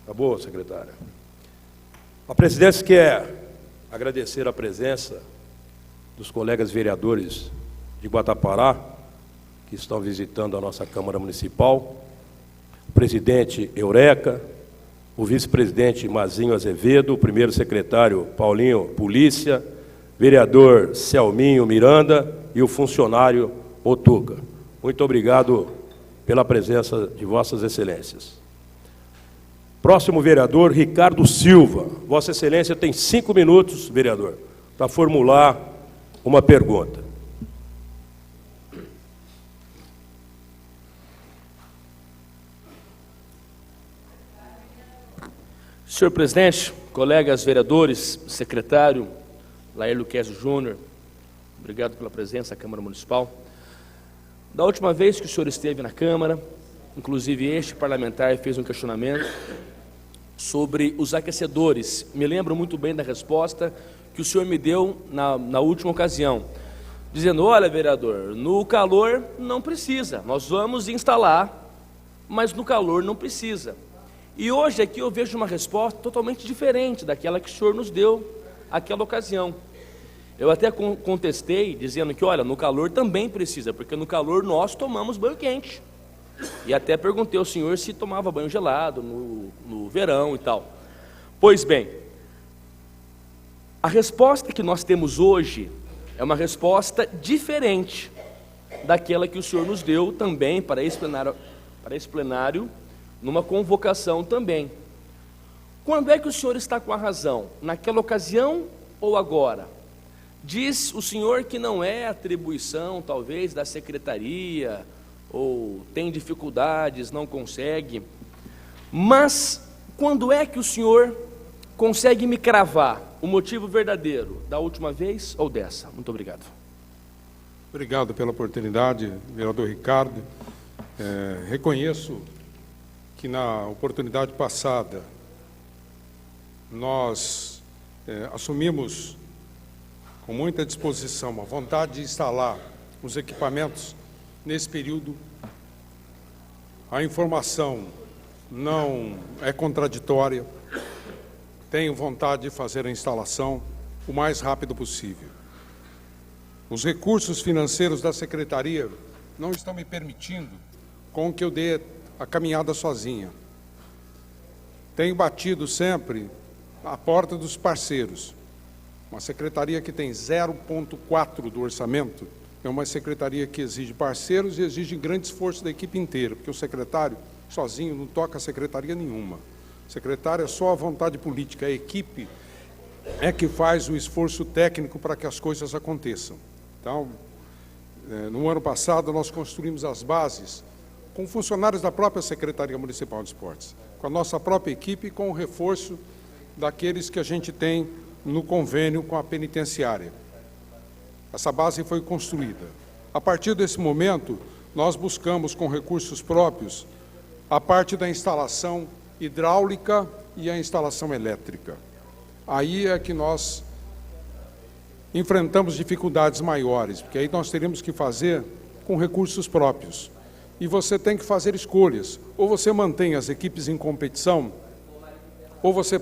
Tá bom, secretária? A presidência quer agradecer a presença dos colegas vereadores de Guatapará, que estão visitando a nossa Câmara Municipal, o presidente Eureka, o vice-presidente Mazinho Azevedo, o primeiro secretário Paulinho Polícia, vereador Selminho Miranda e o funcionário Otuca. Muito obrigado pela presença de Vossas Excelências. Próximo vereador, Ricardo Silva. Vossa Excelência tem 5 minutos, vereador, para formular uma pergunta. Senhor presidente, colegas vereadores, secretário Lair Luquezzi Júnior, obrigado pela presença à Câmara Municipal. Da última vez que o senhor esteve na Câmara, inclusive este parlamentar fez um questionamento sobre os aquecedores. Me lembro muito bem da resposta que o senhor me deu na última ocasião, dizendo: olha, vereador, no calor não precisa, nós vamos instalar, mas no calor não precisa. E hoje aqui eu vejo uma resposta totalmente diferente daquela que o senhor nos deu naquela ocasião. Eu até contestei, dizendo que, olha, no calor também precisa, porque no calor nós tomamos banho quente. E até perguntei ao senhor se tomava banho gelado no verão e tal. Pois bem, a resposta que nós temos hoje é uma resposta diferente daquela que o senhor nos deu também para esse plenário, numa convocação também. Quando é que o senhor está com a razão? Naquela ocasião ou agora? Diz o senhor que não é atribuição, talvez, da secretaria, ou tem dificuldades, não consegue. Mas, quando é que o senhor consegue me cravar o motivo verdadeiro, da última vez ou dessa? Muito obrigado. Obrigado pela oportunidade, vereador Ricardo. Reconheço que na oportunidade passada nós assumimos com muita disposição a vontade de instalar os equipamentos. Nesse período, a informação não é contraditória, tenho vontade de fazer a instalação o mais rápido possível. Os recursos financeiros da Secretaria não estão me permitindo com que eu dê a caminhada sozinha. Tenho batido sempre à porta dos parceiros. Uma secretaria que tem 0,4% do orçamento é uma secretaria que exige parceiros e exige grande esforço da equipe inteira, porque o secretário sozinho não toca a secretaria nenhuma. O secretário é só a vontade política, a equipe é que faz o esforço técnico para que as coisas aconteçam. Então, no ano passado, nós construímos as bases com funcionários da própria Secretaria Municipal de Esportes, com a nossa própria equipe e com o reforço daqueles que a gente tem no convênio com a penitenciária. Essa base foi construída. A partir desse momento, nós buscamos, com recursos próprios, a parte da instalação hidráulica e a instalação elétrica. Aí é que nós enfrentamos dificuldades maiores, porque aí nós teríamos que fazer com recursos próprios. E você tem que fazer escolhas. Ou você mantém as equipes em competição, ou você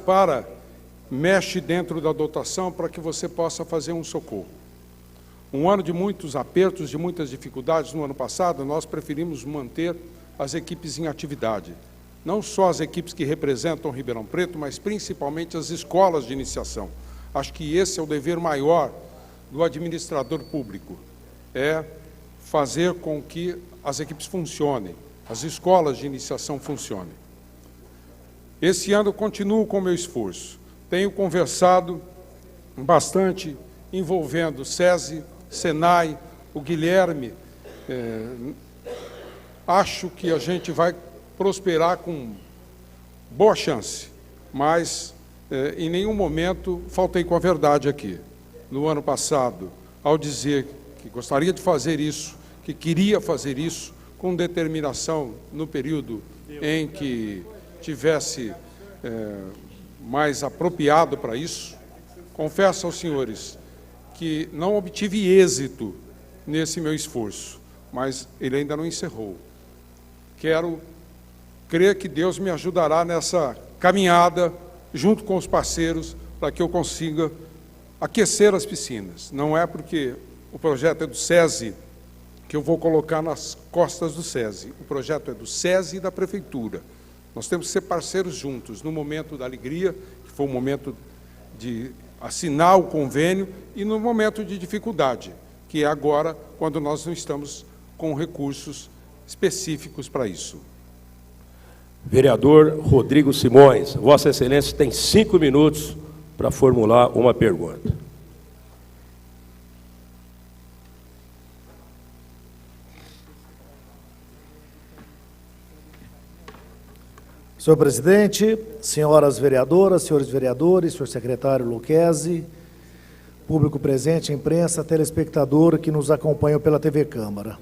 mexe dentro da dotação para que você possa fazer um socorro. Um ano de muitos apertos, de muitas dificuldades, no ano passado, nós preferimos manter as equipes em atividade. Não só as equipes que representam Ribeirão Preto, mas principalmente as escolas de iniciação. Acho que esse é o dever maior do administrador público, é fazer com que as equipes funcionem, as escolas de iniciação funcionem. Esse ano eu continuo com o meu esforço. Tenho conversado bastante envolvendo SESI, SENAI, o Guilherme. Acho que a gente vai prosperar com boa chance, mas em nenhum momento faltei com a verdade aqui. No ano passado, ao dizer que gostaria de fazer isso, que queria fazer isso, com determinação no período em que tivesse mais apropriado para isso, confesso aos senhores que não obtive êxito nesse meu esforço, mas ele ainda não encerrou. Quero crer que Deus me ajudará nessa caminhada, junto com os parceiros, para que eu consiga aquecer as piscinas. Não é porque o projeto é do SESI que eu vou colocar nas costas do SESI. O projeto é do SESI e da Prefeitura. Nós temos que ser parceiros juntos, no momento da alegria, que foi o momento de assinar o convênio, e no momento de dificuldade, que é agora, quando nós não estamos com recursos específicos para isso. Vereador Rodrigo Simões, Vossa Excelência tem 5 minutos para formular uma pergunta. Senhor presidente, senhoras vereadoras, senhores vereadores, senhor secretário Lucchesi, público presente, imprensa, telespectador que nos acompanham pela TV Câmara.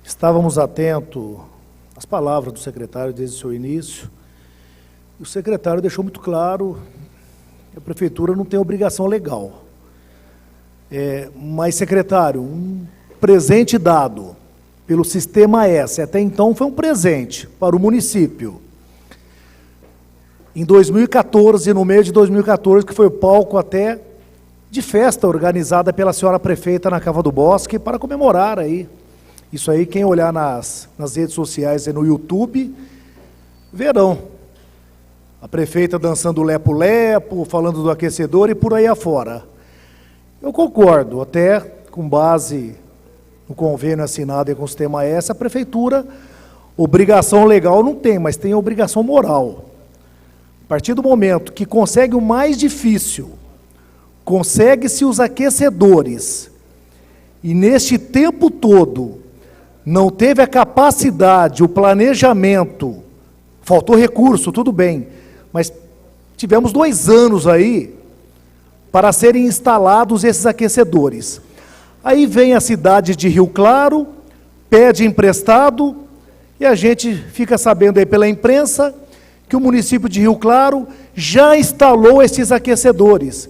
Estávamos atentos às palavras do secretário desde o seu início. O secretário deixou muito claro que a prefeitura não tem obrigação legal. Mas, secretário, um presente dado pelo Sistema S, até então foi um presente para o município. Em 2014, no mês de 2014, que foi o palco até de festa organizada pela senhora prefeita na Cava do Bosque, para comemorar aí. Isso aí, quem olhar nas redes sociais e no YouTube, verão. A prefeita dançando lepo-lepo, falando do aquecedor e por aí afora. Eu concordo, até com base no convênio assinado com o Sistema S, a prefeitura, obrigação legal não tem, mas tem obrigação moral. A partir do momento que consegue o mais difícil, consegue-se os aquecedores, e neste tempo todo não teve a capacidade, o planejamento, faltou recurso, tudo bem, mas tivemos 2 anos aí para serem instalados esses aquecedores. Aí vem a cidade de Rio Claro, pede emprestado, e a gente fica sabendo aí pela imprensa que o município de Rio Claro já instalou esses aquecedores.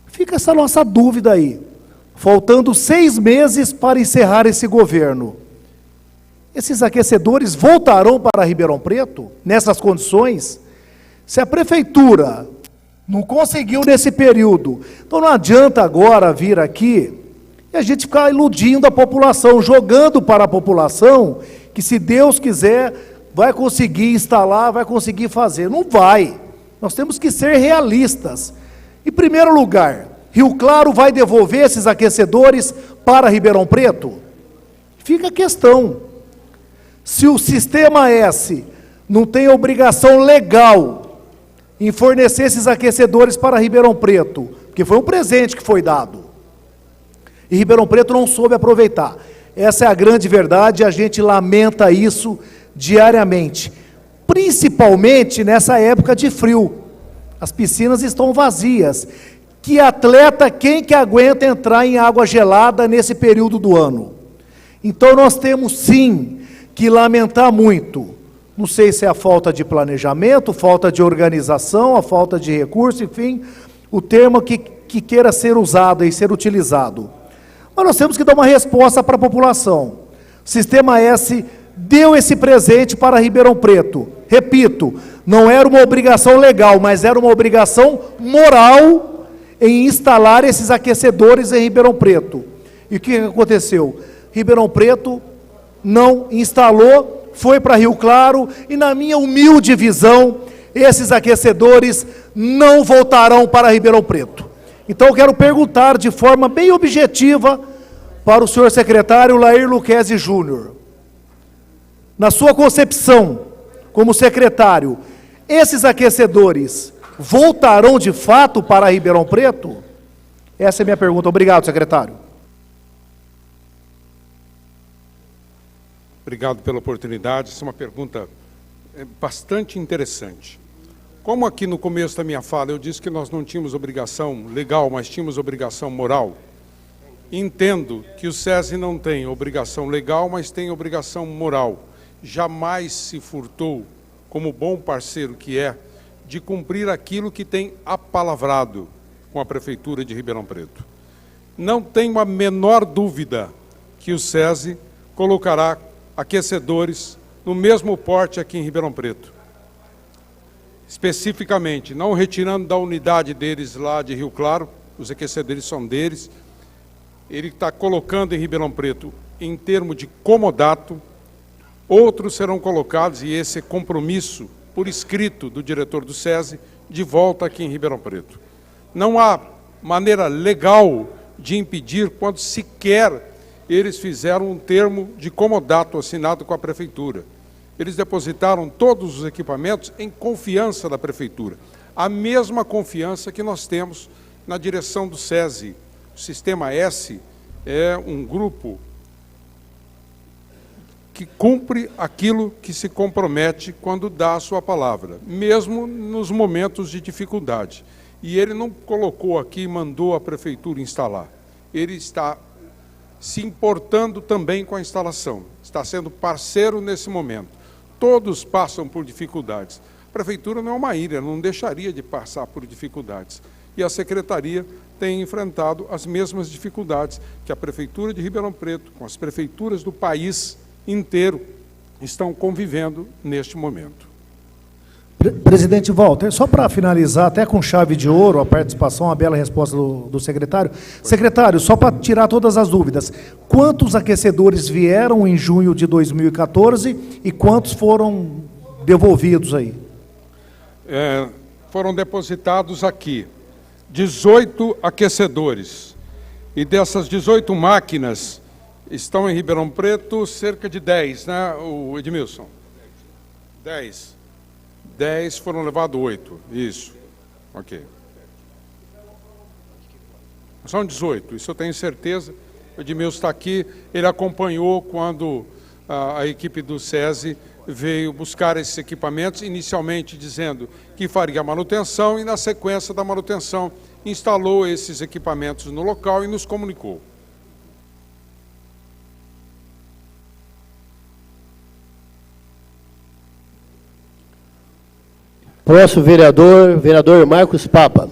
Fica essa nossa dúvida aí. Faltando 6 meses para encerrar esse governo. Esses aquecedores voltarão para Ribeirão Preto, nessas condições? Se a prefeitura não conseguiu nesse período, então não adianta agora vir aqui e a gente ficar iludindo a população, jogando para a população que, se Deus quiser, vai conseguir instalar, vai conseguir fazer. Não vai. Nós temos que ser realistas. Em primeiro lugar, Rio Claro vai devolver esses aquecedores para Ribeirão Preto? Fica a questão. Se o Sistema S não tem obrigação legal em fornecer esses aquecedores para Ribeirão Preto, porque foi um presente que foi dado, e Ribeirão Preto não soube aproveitar. Essa é a grande verdade, a gente lamenta isso diariamente, principalmente nessa época de frio. As piscinas estão vazias. Que atleta, quem que aguenta entrar em água gelada nesse período do ano? Então nós temos sim que lamentar muito. Não sei se é a falta de planejamento, falta de organização, a falta de recurso, enfim, o termo que queira ser usado e ser utilizado. Mas nós temos que dar uma resposta para a população. O Sistema S deu esse presente para Ribeirão Preto. Repito, não era uma obrigação legal, mas era uma obrigação moral em instalar esses aquecedores em Ribeirão Preto. E o que aconteceu? Ribeirão Preto não instalou, foi para Rio Claro, e na minha humilde visão, esses aquecedores não voltarão para Ribeirão Preto. Então eu quero perguntar de forma bem objetiva para o senhor secretário Lair Luquezzi Júnior. Na sua concepção, como secretário, esses aquecedores voltarão de fato para Ribeirão Preto? Essa é a minha pergunta. Obrigado, secretário. Obrigado pela oportunidade. Essa é uma pergunta bastante interessante. Como aqui no começo da minha fala eu disse que nós não tínhamos obrigação legal, mas tínhamos obrigação moral, entendo que o SESI não tem obrigação legal, mas tem obrigação moral. Jamais se furtou, como bom parceiro que é, de cumprir aquilo que tem apalavrado com a Prefeitura de Ribeirão Preto. Não tenho a menor dúvida que o SESI colocará aquecedores no mesmo porte aqui em Ribeirão Preto. Especificamente, não retirando da unidade deles lá de Rio Claro, os aquecedores são deles, ele está colocando em Ribeirão Preto em termo de comodato, outros serão colocados, e esse é compromisso por escrito do diretor do SESI, de volta aqui em Ribeirão Preto. Não há maneira legal de impedir quando sequer eles fizeram um termo de comodato assinado com a Prefeitura. Eles depositaram todos os equipamentos em confiança da Prefeitura. A mesma confiança que nós temos na direção do SESI. O Sistema S é um grupo que cumpre aquilo que se compromete quando dá a sua palavra, mesmo nos momentos de dificuldade. E ele não colocou aqui e mandou a Prefeitura instalar. Ele está se importando também com a instalação, está sendo parceiro nesse momento. Todos passam por dificuldades. A Prefeitura não é uma ilha, não deixaria de passar por dificuldades. E a Secretaria tem enfrentado as mesmas dificuldades que a Prefeitura de Ribeirão Preto, com as prefeituras do país inteiro, estão convivendo neste momento. Presidente Walter, só para finalizar, até com chave de ouro, a participação, a bela resposta do secretário. Secretário, só para tirar todas as dúvidas, quantos aquecedores vieram em junho de 2014 e quantos foram devolvidos aí? Foram depositados aqui 18 aquecedores, e dessas 18 máquinas estão em Ribeirão Preto cerca de 10, né, o Edmilson? 10 foram levados 8, isso, ok. São 18, isso eu tenho certeza. O Edmilson está aqui, ele acompanhou quando a equipe do SESI veio buscar esses equipamentos, inicialmente dizendo que faria a manutenção e, na sequência da manutenção, instalou esses equipamentos no local e nos comunicou. Próximo vereador, vereador Marcos Papa.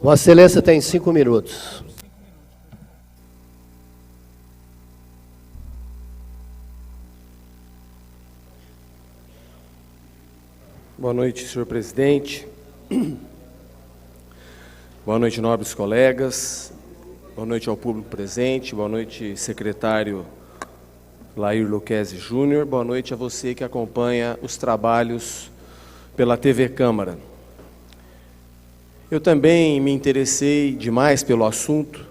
Vossa Excelência tem 5 minutos. Boa noite, senhor presidente. Boa noite, nobres colegas. Boa noite ao público presente. Boa noite, secretário Lair Luquezzi Júnior. Boa noite a você que acompanha os trabalhos pela TV Câmara. Eu também me interessei demais pelo assunto,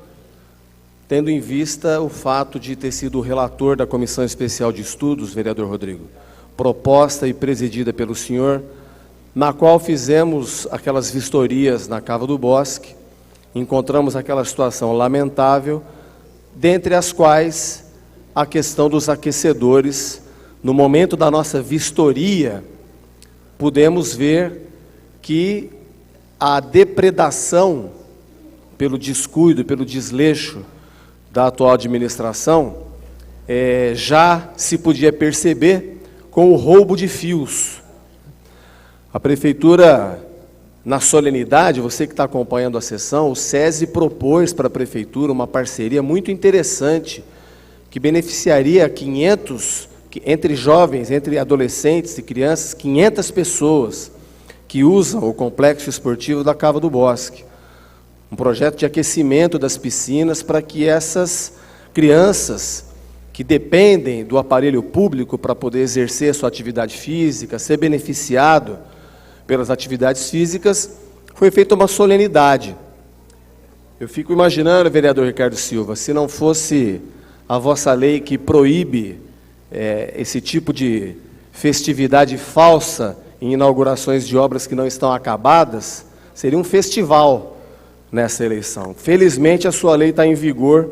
tendo em vista o fato de ter sido o relator da Comissão Especial de Estudos, vereador Rodrigo, proposta e presidida pelo senhor, na qual fizemos aquelas vistorias na Cava do Bosque, encontramos aquela situação lamentável, dentre as quais a questão dos aquecedores. No momento da nossa vistoria, pudemos ver que a depredação pelo descuido, pelo desleixo da atual administração, já se podia perceber com o roubo de fios. A Prefeitura, na solenidade, você que está acompanhando a sessão, o SESI propôs para a Prefeitura uma parceria muito interessante, que beneficiaria 500, entre jovens, entre adolescentes e crianças, 500 pessoas, que usam o complexo esportivo da Cava do Bosque. Um projeto de aquecimento das piscinas para que essas crianças que dependem do aparelho público para poder exercer sua atividade física, ser beneficiado pelas atividades físicas, foi feita uma solenidade. Eu fico imaginando, vereador Ricardo Silva, se não fosse a vossa lei que proíbe esse tipo de festividade falsa em inaugurações de obras que não estão acabadas, seria um festival nessa eleição. Felizmente, a sua lei está em vigor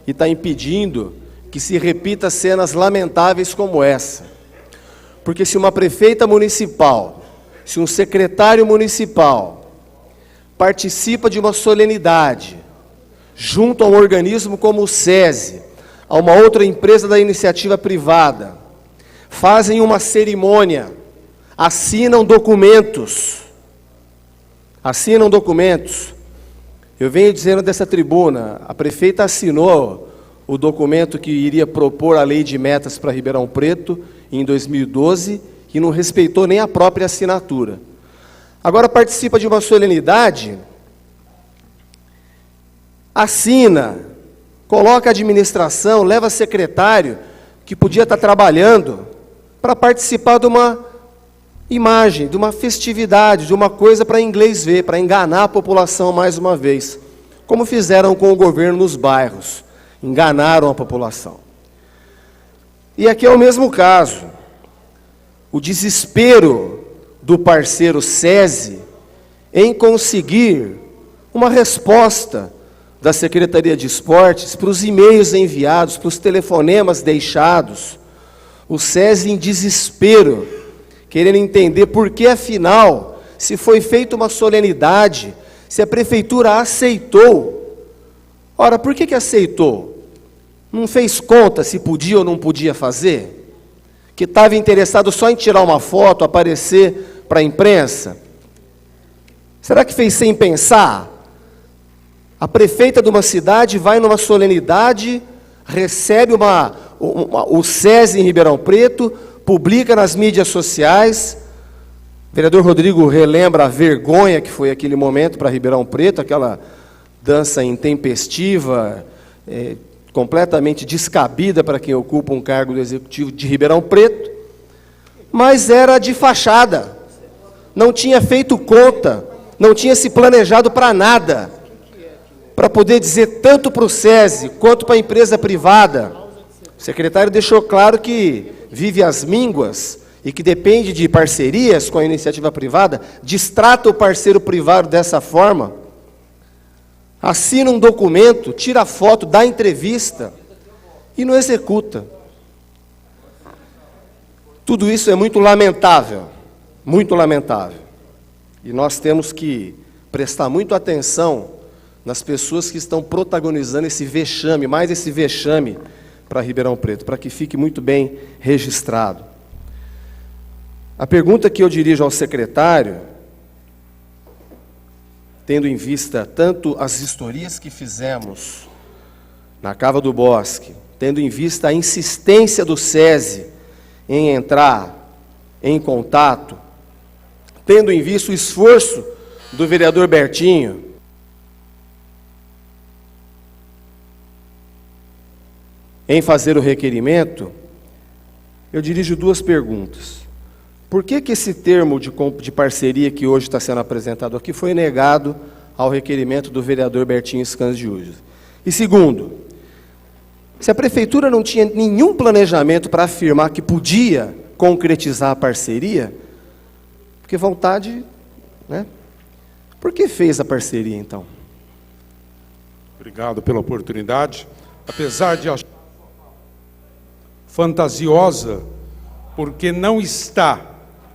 e está impedindo que se repita cenas lamentáveis como essa. Porque se uma prefeita municipal, se um secretário municipal participa de uma solenidade junto a um organismo como o SESI, a uma outra empresa da iniciativa privada, fazem uma cerimônia, assinam documentos. Eu venho dizendo dessa tribuna, a prefeita assinou o documento que iria propor a lei de metas para Ribeirão Preto em 2012 e não respeitou nem a própria assinatura. Agora participa de uma solenidade, assina, coloca a administração, leva secretário que podia estar trabalhando para participar de uma imagem, de uma festividade, de uma coisa para inglês ver, para enganar a população mais uma vez, como fizeram com o governo nos bairros, enganaram a população. E aqui é o mesmo caso, o desespero do parceiro SESI em conseguir uma resposta da Secretaria de Esportes para os e-mails enviados, para os telefonemas deixados, o SESI em desespero, querendo entender por que, afinal, se foi feita uma solenidade, se a Prefeitura aceitou. Ora, por que aceitou? Não fez conta se podia ou não podia fazer? Que estava interessado só em tirar uma foto, aparecer para a imprensa? Será que fez sem pensar? A prefeita de uma cidade vai numa solenidade, recebe o SESI em Ribeirão Preto, publica nas mídias sociais. O vereador Rodrigo relembra a vergonha que foi aquele momento para Ribeirão Preto, aquela dança intempestiva, completamente descabida para quem ocupa um cargo do Executivo de Ribeirão Preto, mas era de fachada, não tinha feito conta, não tinha se planejado para nada, para poder dizer tanto para o SESI quanto para a empresa privada. O secretário deixou claro que vive às mínguas e que depende de parcerias com a iniciativa privada, distrata o parceiro privado dessa forma, assina um documento, tira foto, dá entrevista e não executa. Tudo isso é muito lamentável, muito lamentável. E nós temos que prestar muito atenção nas pessoas que estão protagonizando esse vexame, mais esse vexame para Ribeirão Preto, para que fique muito bem registrado. A pergunta que eu dirijo ao secretário, tendo em vista tanto as vistorias que fizemos na Cava do Bosque, tendo em vista a insistência do SESI em entrar em contato, tendo em vista o esforço do vereador Bertinho, em fazer o requerimento, eu dirijo duas perguntas. Por que esse termo de parceria que hoje está sendo apresentado aqui foi negado ao requerimento do vereador Bertinho Scandiúzio? E segundo, se a prefeitura não tinha nenhum planejamento para afirmar que podia concretizar a parceria, porque vontade, né? Por que fez a parceria, então? Obrigado pela oportunidade. Apesar de achar fantasiosa, porque não está,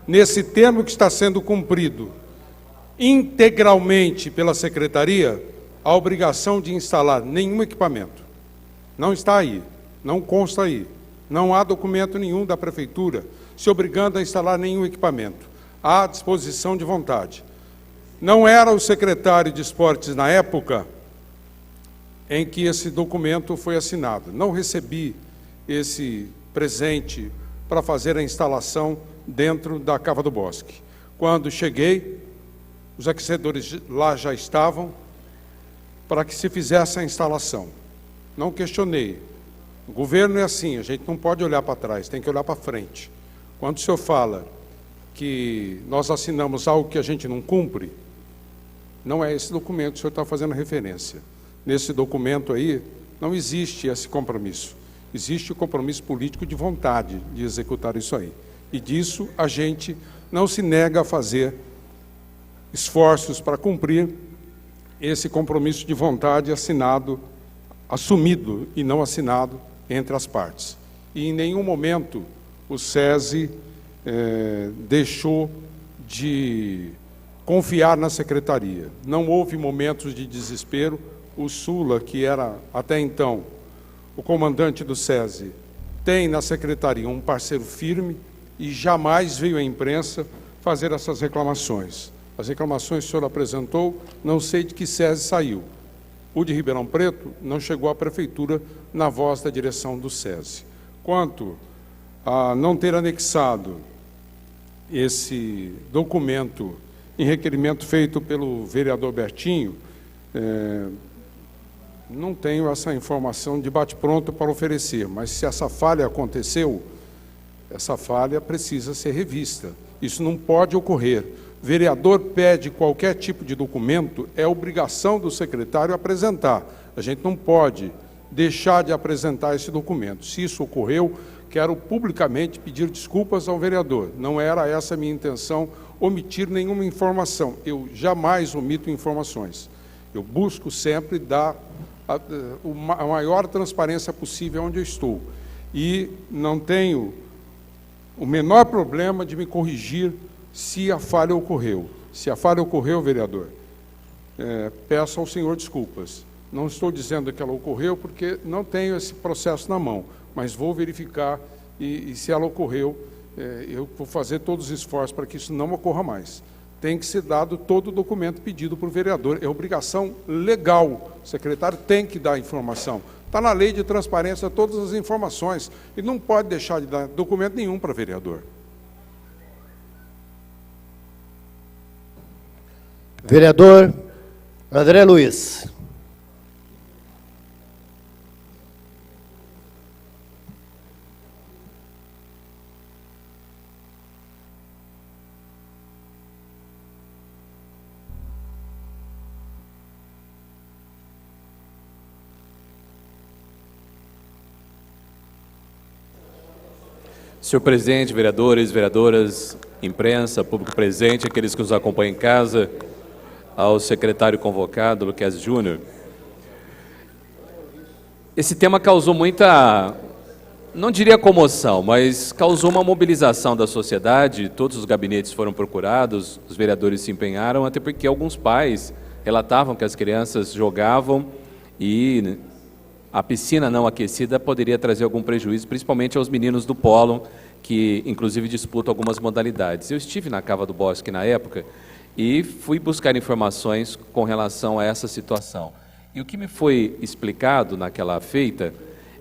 nesse termo que está sendo cumprido, integralmente pela Secretaria, a obrigação de instalar nenhum equipamento. Não está aí, não consta aí. Não há documento nenhum da Prefeitura se obrigando a instalar nenhum equipamento. Há disposição de vontade. Não era o secretário de Esportes na época em que esse documento foi assinado. Não recebi esse presente para fazer a instalação dentro da Cava do Bosque. Quando cheguei, os aquecedores lá já estavam para que se fizesse a instalação. Não questionei. O governo é assim, a gente não pode olhar para trás, tem que olhar para frente. Quando o senhor fala que nós assinamos algo que a gente não cumpre, não é esse documento que o senhor está fazendo referência. Nesse documento aí, não existe esse compromisso. Existe o compromisso político de vontade de executar isso aí. E disso a gente não se nega a fazer esforços para cumprir esse compromisso de vontade assinado, assumido e não assinado entre as partes. E em nenhum momento o SESI deixou de confiar na Secretaria. Não houve momentos de desespero. O Sula, que era até então o comandante do SESI, tem na Secretaria um parceiro firme e jamais veio à imprensa fazer essas reclamações. As reclamações que o senhor apresentou, não sei de que SESI saiu. O de Ribeirão Preto não chegou à Prefeitura na voz da direção do SESI. Quanto a não ter anexado esse documento em requerimento feito pelo vereador Bertinho, não tenho essa informação de bate-pronto para oferecer, mas se essa falha aconteceu, essa falha precisa ser revista. Isso não pode ocorrer. Vereador pede qualquer tipo de documento, é obrigação do secretário apresentar. A gente não pode deixar de apresentar esse documento. Se isso ocorreu, quero publicamente pedir desculpas ao vereador. Não era essa a minha intenção, omitir nenhuma informação. Eu jamais omito informações. Eu busco sempre dar a maior transparência possível onde eu estou. E não tenho o menor problema de me corrigir se a falha ocorreu. Se a falha ocorreu, vereador, peço ao senhor desculpas. Não estou dizendo que ela ocorreu porque não tenho esse processo na mão, mas vou verificar e se ela ocorreu, eu vou fazer todos os esforços para que isso não ocorra mais. Tem que ser dado todo o documento pedido por vereador. É obrigação legal. O secretário tem que dar informação. Está na lei de transparência todas as informações. E não pode deixar de dar documento nenhum para vereador. Vereador André Luiz. Senhor presidente, vereadores, vereadoras, imprensa, público presente, aqueles que nos acompanham em casa, ao secretário convocado, Luquezzi Júnior. Esse tema causou muita, não diria comoção, mas causou uma mobilização da sociedade. Todos os gabinetes foram procurados, os vereadores se empenharam, até porque alguns pais relatavam que as crianças jogavam e a piscina não aquecida poderia trazer algum prejuízo, principalmente aos meninos do polo, que inclusive disputam algumas modalidades. Eu estive na Cava do Bosque na época e fui buscar informações com relação a essa situação. E o que me foi explicado naquela feita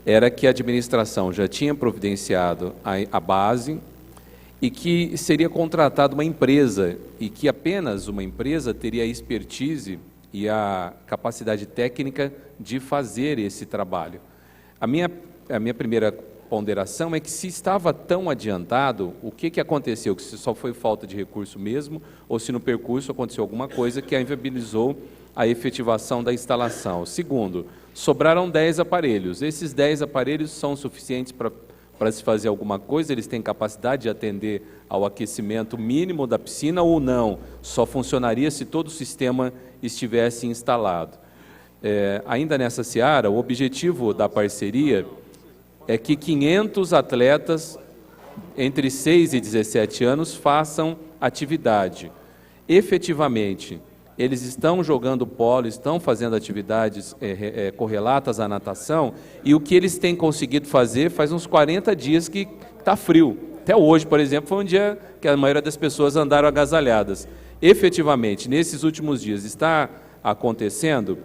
era que a administração já tinha providenciado a base e que seria contratada uma empresa e que apenas uma empresa teria a expertise e a capacidade técnica de fazer esse trabalho. A minha primeira ponderação é que se estava tão adiantado, o que aconteceu? Que se só foi falta de recurso mesmo, ou se no percurso aconteceu alguma coisa que inviabilizou a efetivação da instalação. Segundo, sobraram 10 aparelhos. Esses 10 aparelhos são suficientes para se fazer alguma coisa? Eles têm capacidade de atender ao aquecimento mínimo da piscina ou não? Só funcionaria se todo o sistema estivesse instalado. Ainda nessa seara, o objetivo da parceria é que 500 atletas entre 6 e 17 anos façam atividade. Efetivamente, eles estão jogando polo, estão fazendo atividades correlatas à natação, e o que eles têm conseguido fazer faz uns 40 dias que está frio. Até hoje, por exemplo, foi um dia que a maioria das pessoas andaram agasalhadas. Efetivamente, nesses últimos dias, está acontecendo?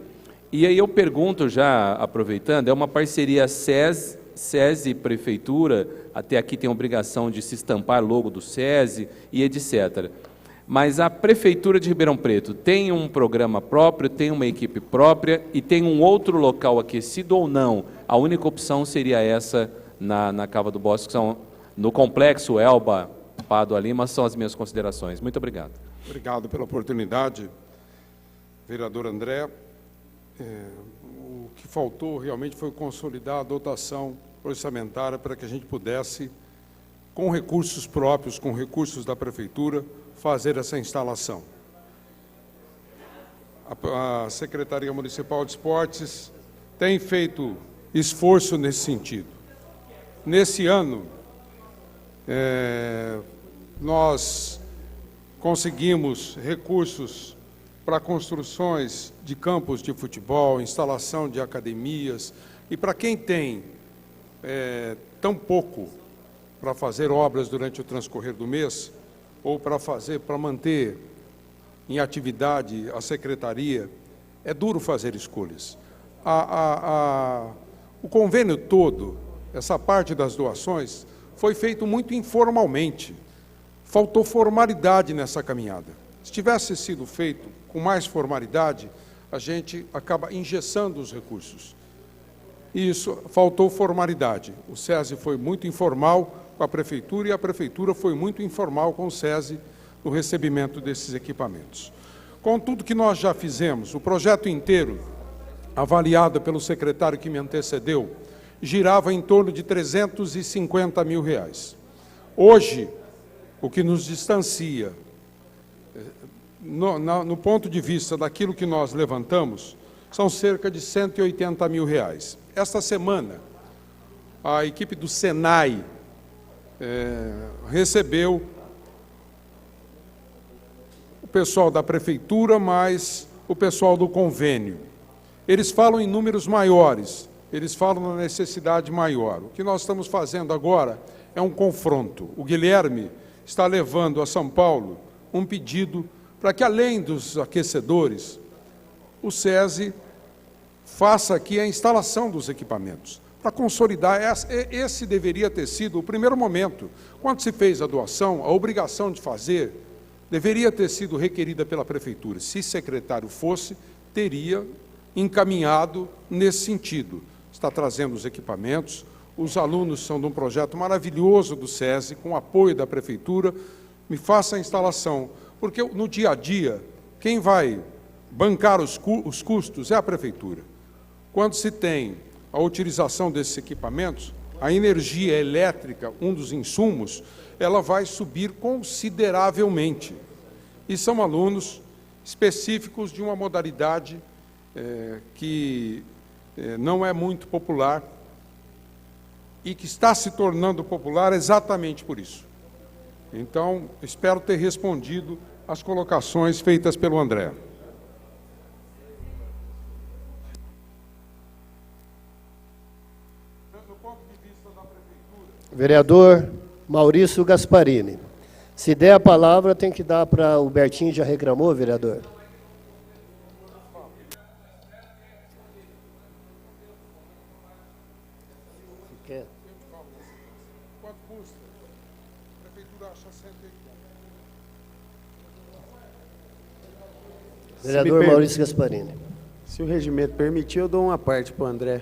E aí eu pergunto, já aproveitando, é uma parceria SESI e Prefeitura, até aqui tem a obrigação de se estampar logo do SESI e etc. Mas a Prefeitura de Ribeirão Preto tem um programa próprio, tem uma equipe própria e tem um outro local aquecido ou não? A única opção seria essa na Cava do Bosque, são, no complexo Elba, Pádua Lima, são as minhas considerações. Muito obrigado. Obrigado pela oportunidade, vereador André. O que faltou realmente foi consolidar a dotação orçamentária para que a gente pudesse, com recursos próprios, com recursos da Prefeitura, fazer essa instalação. A Secretaria Municipal de Esportes tem feito esforço nesse sentido. Nesse ano, nós conseguimos recursos para construções de campos de futebol, instalação de academias, e para quem tem tão pouco para fazer obras durante o transcorrer do mês, ou para manter em atividade a secretaria, é duro fazer escolhas. O convênio todo, essa parte das doações, foi feito muito informalmente. Faltou formalidade nessa caminhada. Se tivesse sido feito com mais formalidade, a gente acaba engessando os recursos. E isso, faltou formalidade. O SESI foi muito informal com a Prefeitura e a Prefeitura foi muito informal com o SESI no recebimento desses equipamentos. Com tudo que nós já fizemos, o projeto inteiro, avaliado pelo secretário que me antecedeu, girava em torno de R$350 mil. Hoje, o que nos distancia, no ponto de vista daquilo que nós levantamos, são cerca de R$180 mil. Esta semana, a equipe do Senai recebeu o pessoal da Prefeitura, mais o pessoal do convênio. Eles falam em números maiores, eles falam na necessidade maior. O que nós estamos fazendo agora é um confronto. O Guilherme está levando a São Paulo um pedido para que, além dos aquecedores, o SESI faça aqui a instalação dos equipamentos, para consolidar. Esse deveria ter sido o primeiro momento. Quando se fez a doação, a obrigação de fazer deveria ter sido requerida pela Prefeitura. Se secretário fosse, teria encaminhado nesse sentido. Está trazendo os equipamentos, os alunos são de um projeto maravilhoso do SESI, com apoio da Prefeitura, me faça a instalação, porque no dia a dia, quem vai bancar os custos é a Prefeitura. Quando se tem a utilização desses equipamentos, a energia elétrica, um dos insumos, ela vai subir consideravelmente. E são alunos específicos de uma modalidade que não é muito popular e que está se tornando popular exatamente por isso. Então, espero ter respondido às colocações feitas pelo André. Vereador Maurício Gasparini. Se der a palavra, tem que dar para o Bertinho, já reclamou, vereador? Quer? Quanto custa? A prefeitura acha 180. Vereador Maurício Gasparini. Se o regimento permitir, eu dou uma parte para o André.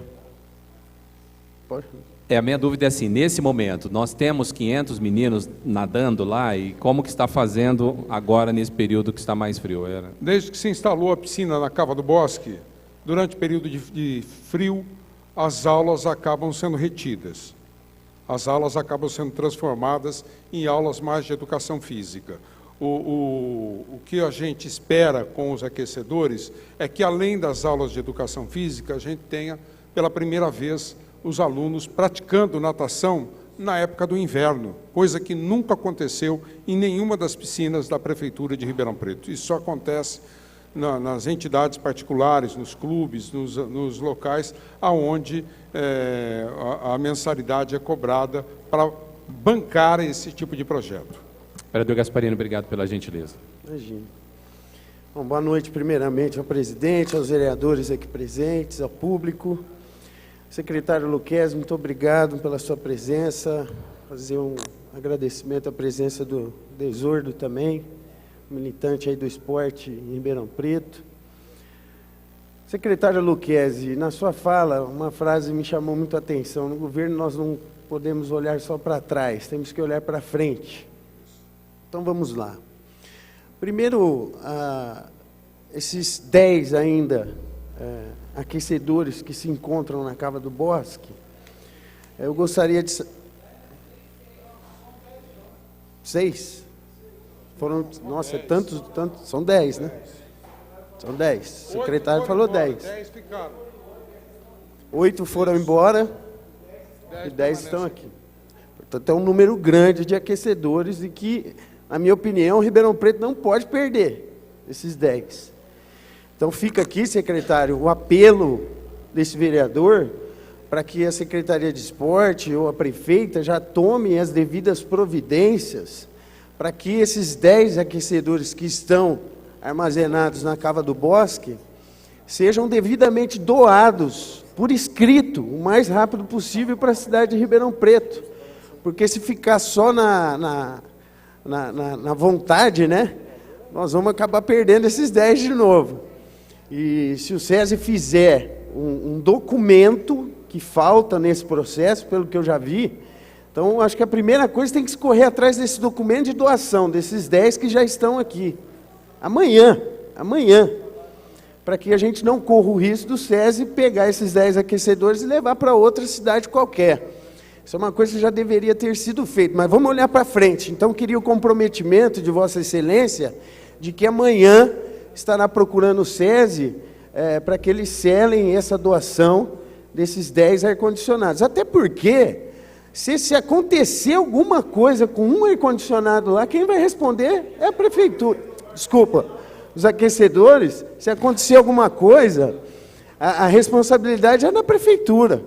Pode? A minha dúvida é assim, nesse momento, nós temos 500 meninos nadando lá e como que está fazendo agora nesse período que está mais frio? Desde que se instalou a piscina na Cava do Bosque, durante o período de frio, as aulas acabam sendo retidas. As aulas acabam sendo transformadas em aulas mais de educação física. O que a gente espera com os aquecedores é que, além das aulas de educação física, a gente tenha, pela primeira vez, os alunos praticando natação na época do inverno, coisa que nunca aconteceu em nenhuma das piscinas da Prefeitura de Ribeirão Preto. Isso só acontece nas entidades particulares, nos clubes, nos locais onde a mensalidade é cobrada para bancar esse tipo de projeto. Vereador Gasparini, obrigado pela gentileza. Imagina. Bom, boa noite, primeiramente, ao presidente, aos vereadores aqui presentes, ao público. Secretário Luquezzi, muito obrigado pela sua presença. Fazer um agradecimento à presença do Desordo também, militante aí do esporte em Ribeirão Preto. Secretário Luquezzi, na sua fala, uma frase me chamou muito a atenção. No governo nós não podemos olhar só para trás, temos que olhar para frente. Então vamos lá. Primeiro, esses 10 ainda aquecedores que se encontram na Cava do Bosque, eu gostaria de... 6? Foram, nossa, tantos, são 10, né? São 10. O secretário falou 10. 10 ficaram. 8 foram embora e 10 estão aqui. Portanto, é um número grande de aquecedores e que, na minha opinião, o Ribeirão Preto não pode perder esses 10. Então, fica aqui, secretário, o apelo desse vereador para que a Secretaria de Esporte ou a prefeita já tome as devidas providências para que esses 10 aquecedores que estão armazenados na Cava do Bosque sejam devidamente doados por escrito, o mais rápido possível, para a cidade de Ribeirão Preto. Porque se ficar só na vontade, né, nós vamos acabar perdendo esses 10 de novo. E se o SESI fizer um documento que falta nesse processo, pelo que eu já vi, então acho que a primeira coisa tem que se correr atrás desse documento de doação, desses 10 que já estão aqui. Amanhã, para que a gente não corra o risco do SESI pegar esses 10 aquecedores e levar para outra cidade qualquer. Isso é uma coisa que já deveria ter sido feita, mas vamos olhar para frente. Então, queria o comprometimento de Vossa Excelência de que amanhã estará procurando o SESI para que eles selem essa doação desses 10 ar-condicionados. Até porque, se acontecer alguma coisa com um ar-condicionado lá, quem vai responder é a prefeitura. Desculpa, os aquecedores, se acontecer alguma coisa, a responsabilidade é da prefeitura.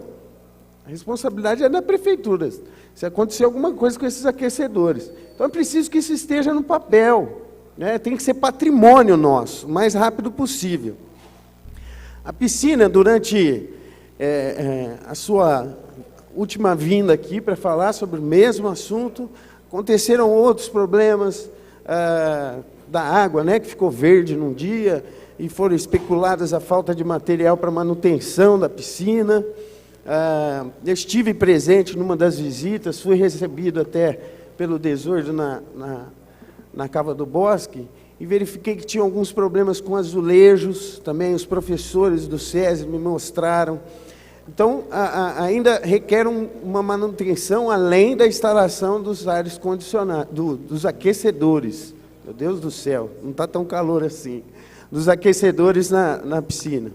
A responsabilidade é da prefeitura, se acontecer alguma coisa com esses aquecedores. Então, é preciso que isso esteja no papel, né? Tem que ser patrimônio nosso, o mais rápido possível. A piscina, durante a sua última vinda aqui para falar sobre o mesmo assunto, aconteceram outros problemas da água, né, que ficou verde num dia, e foram especuladas a falta de material para manutenção da piscina. Eu estive presente numa das visitas, fui recebido até pelo Desordo na Cava do Bosque, e verifiquei que tinha alguns problemas com azulejos, também os professores do SESI me mostraram. Então, ainda requer uma manutenção além da instalação dos ares condicionados, dos aquecedores. Meu Deus do céu, não está tão calor assim. Dos aquecedores na piscina.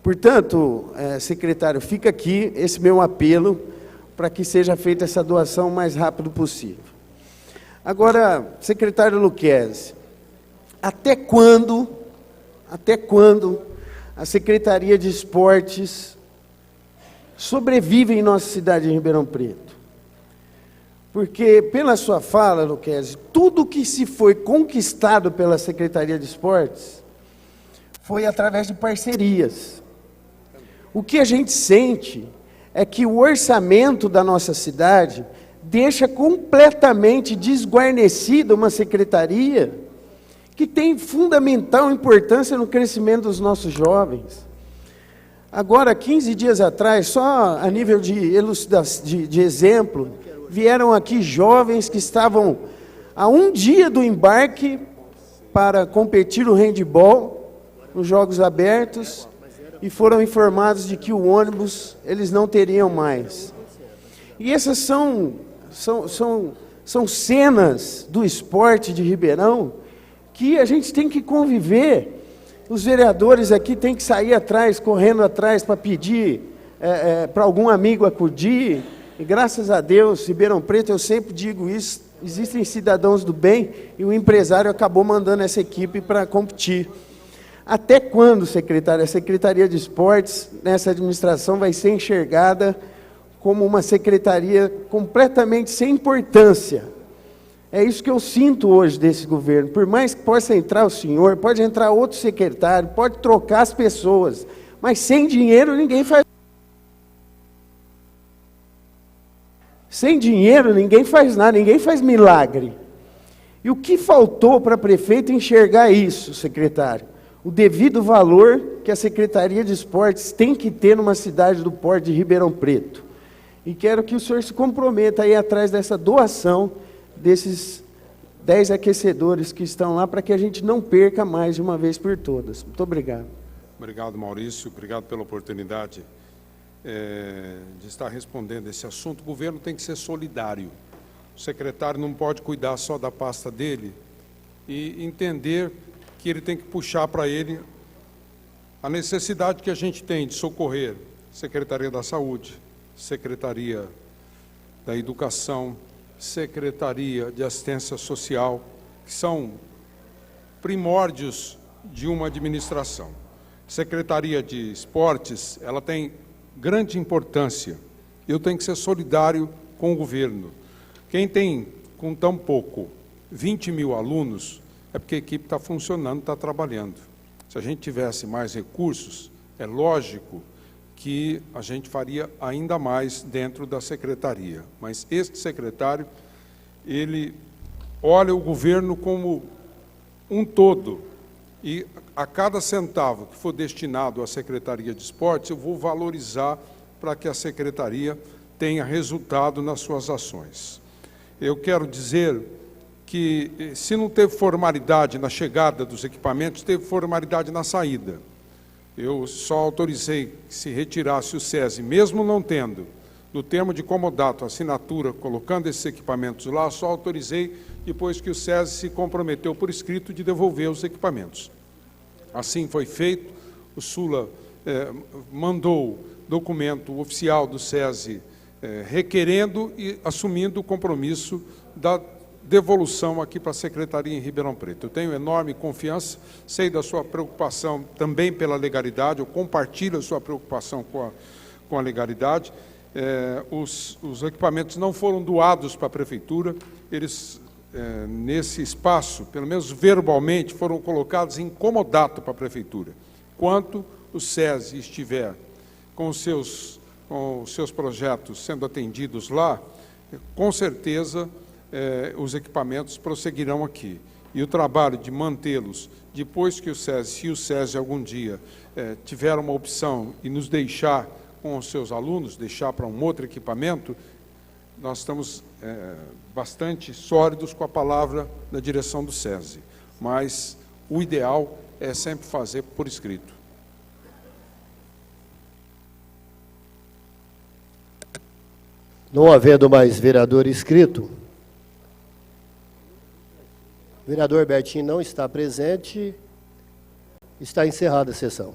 Portanto, secretário, fica aqui esse meu apelo para que seja feita essa doação o mais rápido possível. Agora, secretário Lucchesi, até quando a Secretaria de Esportes sobrevive em nossa cidade de Ribeirão Preto? Porque, pela sua fala, Lucchesi, tudo que se foi conquistado pela Secretaria de Esportes foi através de parcerias. O que a gente sente é que o orçamento da nossa cidade deixa completamente desguarnecida uma secretaria que tem fundamental importância no crescimento dos nossos jovens. Agora, 15 dias atrás, só a nível de exemplo, vieram aqui jovens que estavam a um dia do embarque para competir no handebol, nos Jogos Abertos, e foram informados de que o ônibus eles não teriam mais. E essas são cenas do esporte de Ribeirão que a gente tem que conviver. Os vereadores aqui têm que sair atrás, correndo atrás para pedir para algum amigo acudir. E graças a Deus, Ribeirão Preto, eu sempre digo isso, existem cidadãos do bem e o empresário acabou mandando essa equipe para competir. Até quando, secretário, a Secretaria de Esportes, nessa administração, vai ser enxergada como uma secretaria completamente sem importância? É isso que eu sinto hoje desse governo. Por mais que possa entrar o senhor, pode entrar outro secretário, pode trocar as pessoas, mas sem dinheiro ninguém faz. Sem dinheiro ninguém faz nada, ninguém faz milagre. E o que faltou para prefeito enxergar isso, secretário? O devido valor que a Secretaria de Esportes tem que ter numa cidade do porte de Ribeirão Preto. E quero que o senhor se comprometa aí atrás dessa doação desses 10 aquecedores que estão lá, para que a gente não perca mais de uma vez por todas. Muito obrigado. Obrigado, Maurício. Obrigado pela oportunidade de estar respondendo esse assunto. O governo tem que ser solidário. O secretário não pode cuidar só da pasta dele e entender que ele tem que puxar para ele a necessidade que a gente tem de socorrer Secretaria da Saúde, Secretaria da Educação, Secretaria de Assistência Social, que são primórdios de uma administração. Secretaria de Esportes, ela tem grande importância. Eu tenho que ser solidário com o governo. Quem tem, com tão pouco, 20 mil alunos, é porque a equipe está funcionando, está trabalhando. Se a gente tivesse mais recursos, é lógico que a gente faria ainda mais dentro da secretaria. Mas este secretário, ele olha o governo como um todo. E a cada centavo que for destinado à Secretaria de Esportes, eu vou valorizar para que a secretaria tenha resultado nas suas ações. Eu quero dizer que, se não teve formalidade na chegada dos equipamentos, teve formalidade na saída. Eu só autorizei que se retirasse o SESI, mesmo não tendo, no termo de comodato, assinatura, colocando esses equipamentos lá, só autorizei depois que o SESI se comprometeu por escrito de devolver os equipamentos. Assim foi feito, o Sula mandou documento oficial do SESI requerendo e assumindo o compromisso da devolução aqui para a Secretaria em Ribeirão Preto. Eu tenho enorme confiança, sei da sua preocupação também pela legalidade, eu compartilho a sua preocupação com a legalidade. Os equipamentos não foram doados para a Prefeitura, eles, nesse espaço, pelo menos verbalmente, foram colocados em comodato para a Prefeitura. Quanto o SESI estiver com os seus projetos sendo atendidos lá, com certeza os equipamentos prosseguirão aqui. E o trabalho de mantê-los, depois que se o SESI algum dia tiver uma opção e nos deixar com os seus alunos, deixar para um outro equipamento, nós estamos bastante sólidos com a palavra da direção do SESI. Mas o ideal é sempre fazer por escrito. Não havendo mais vereador inscrito, o vereador Bertinho não está presente. Está encerrada a sessão.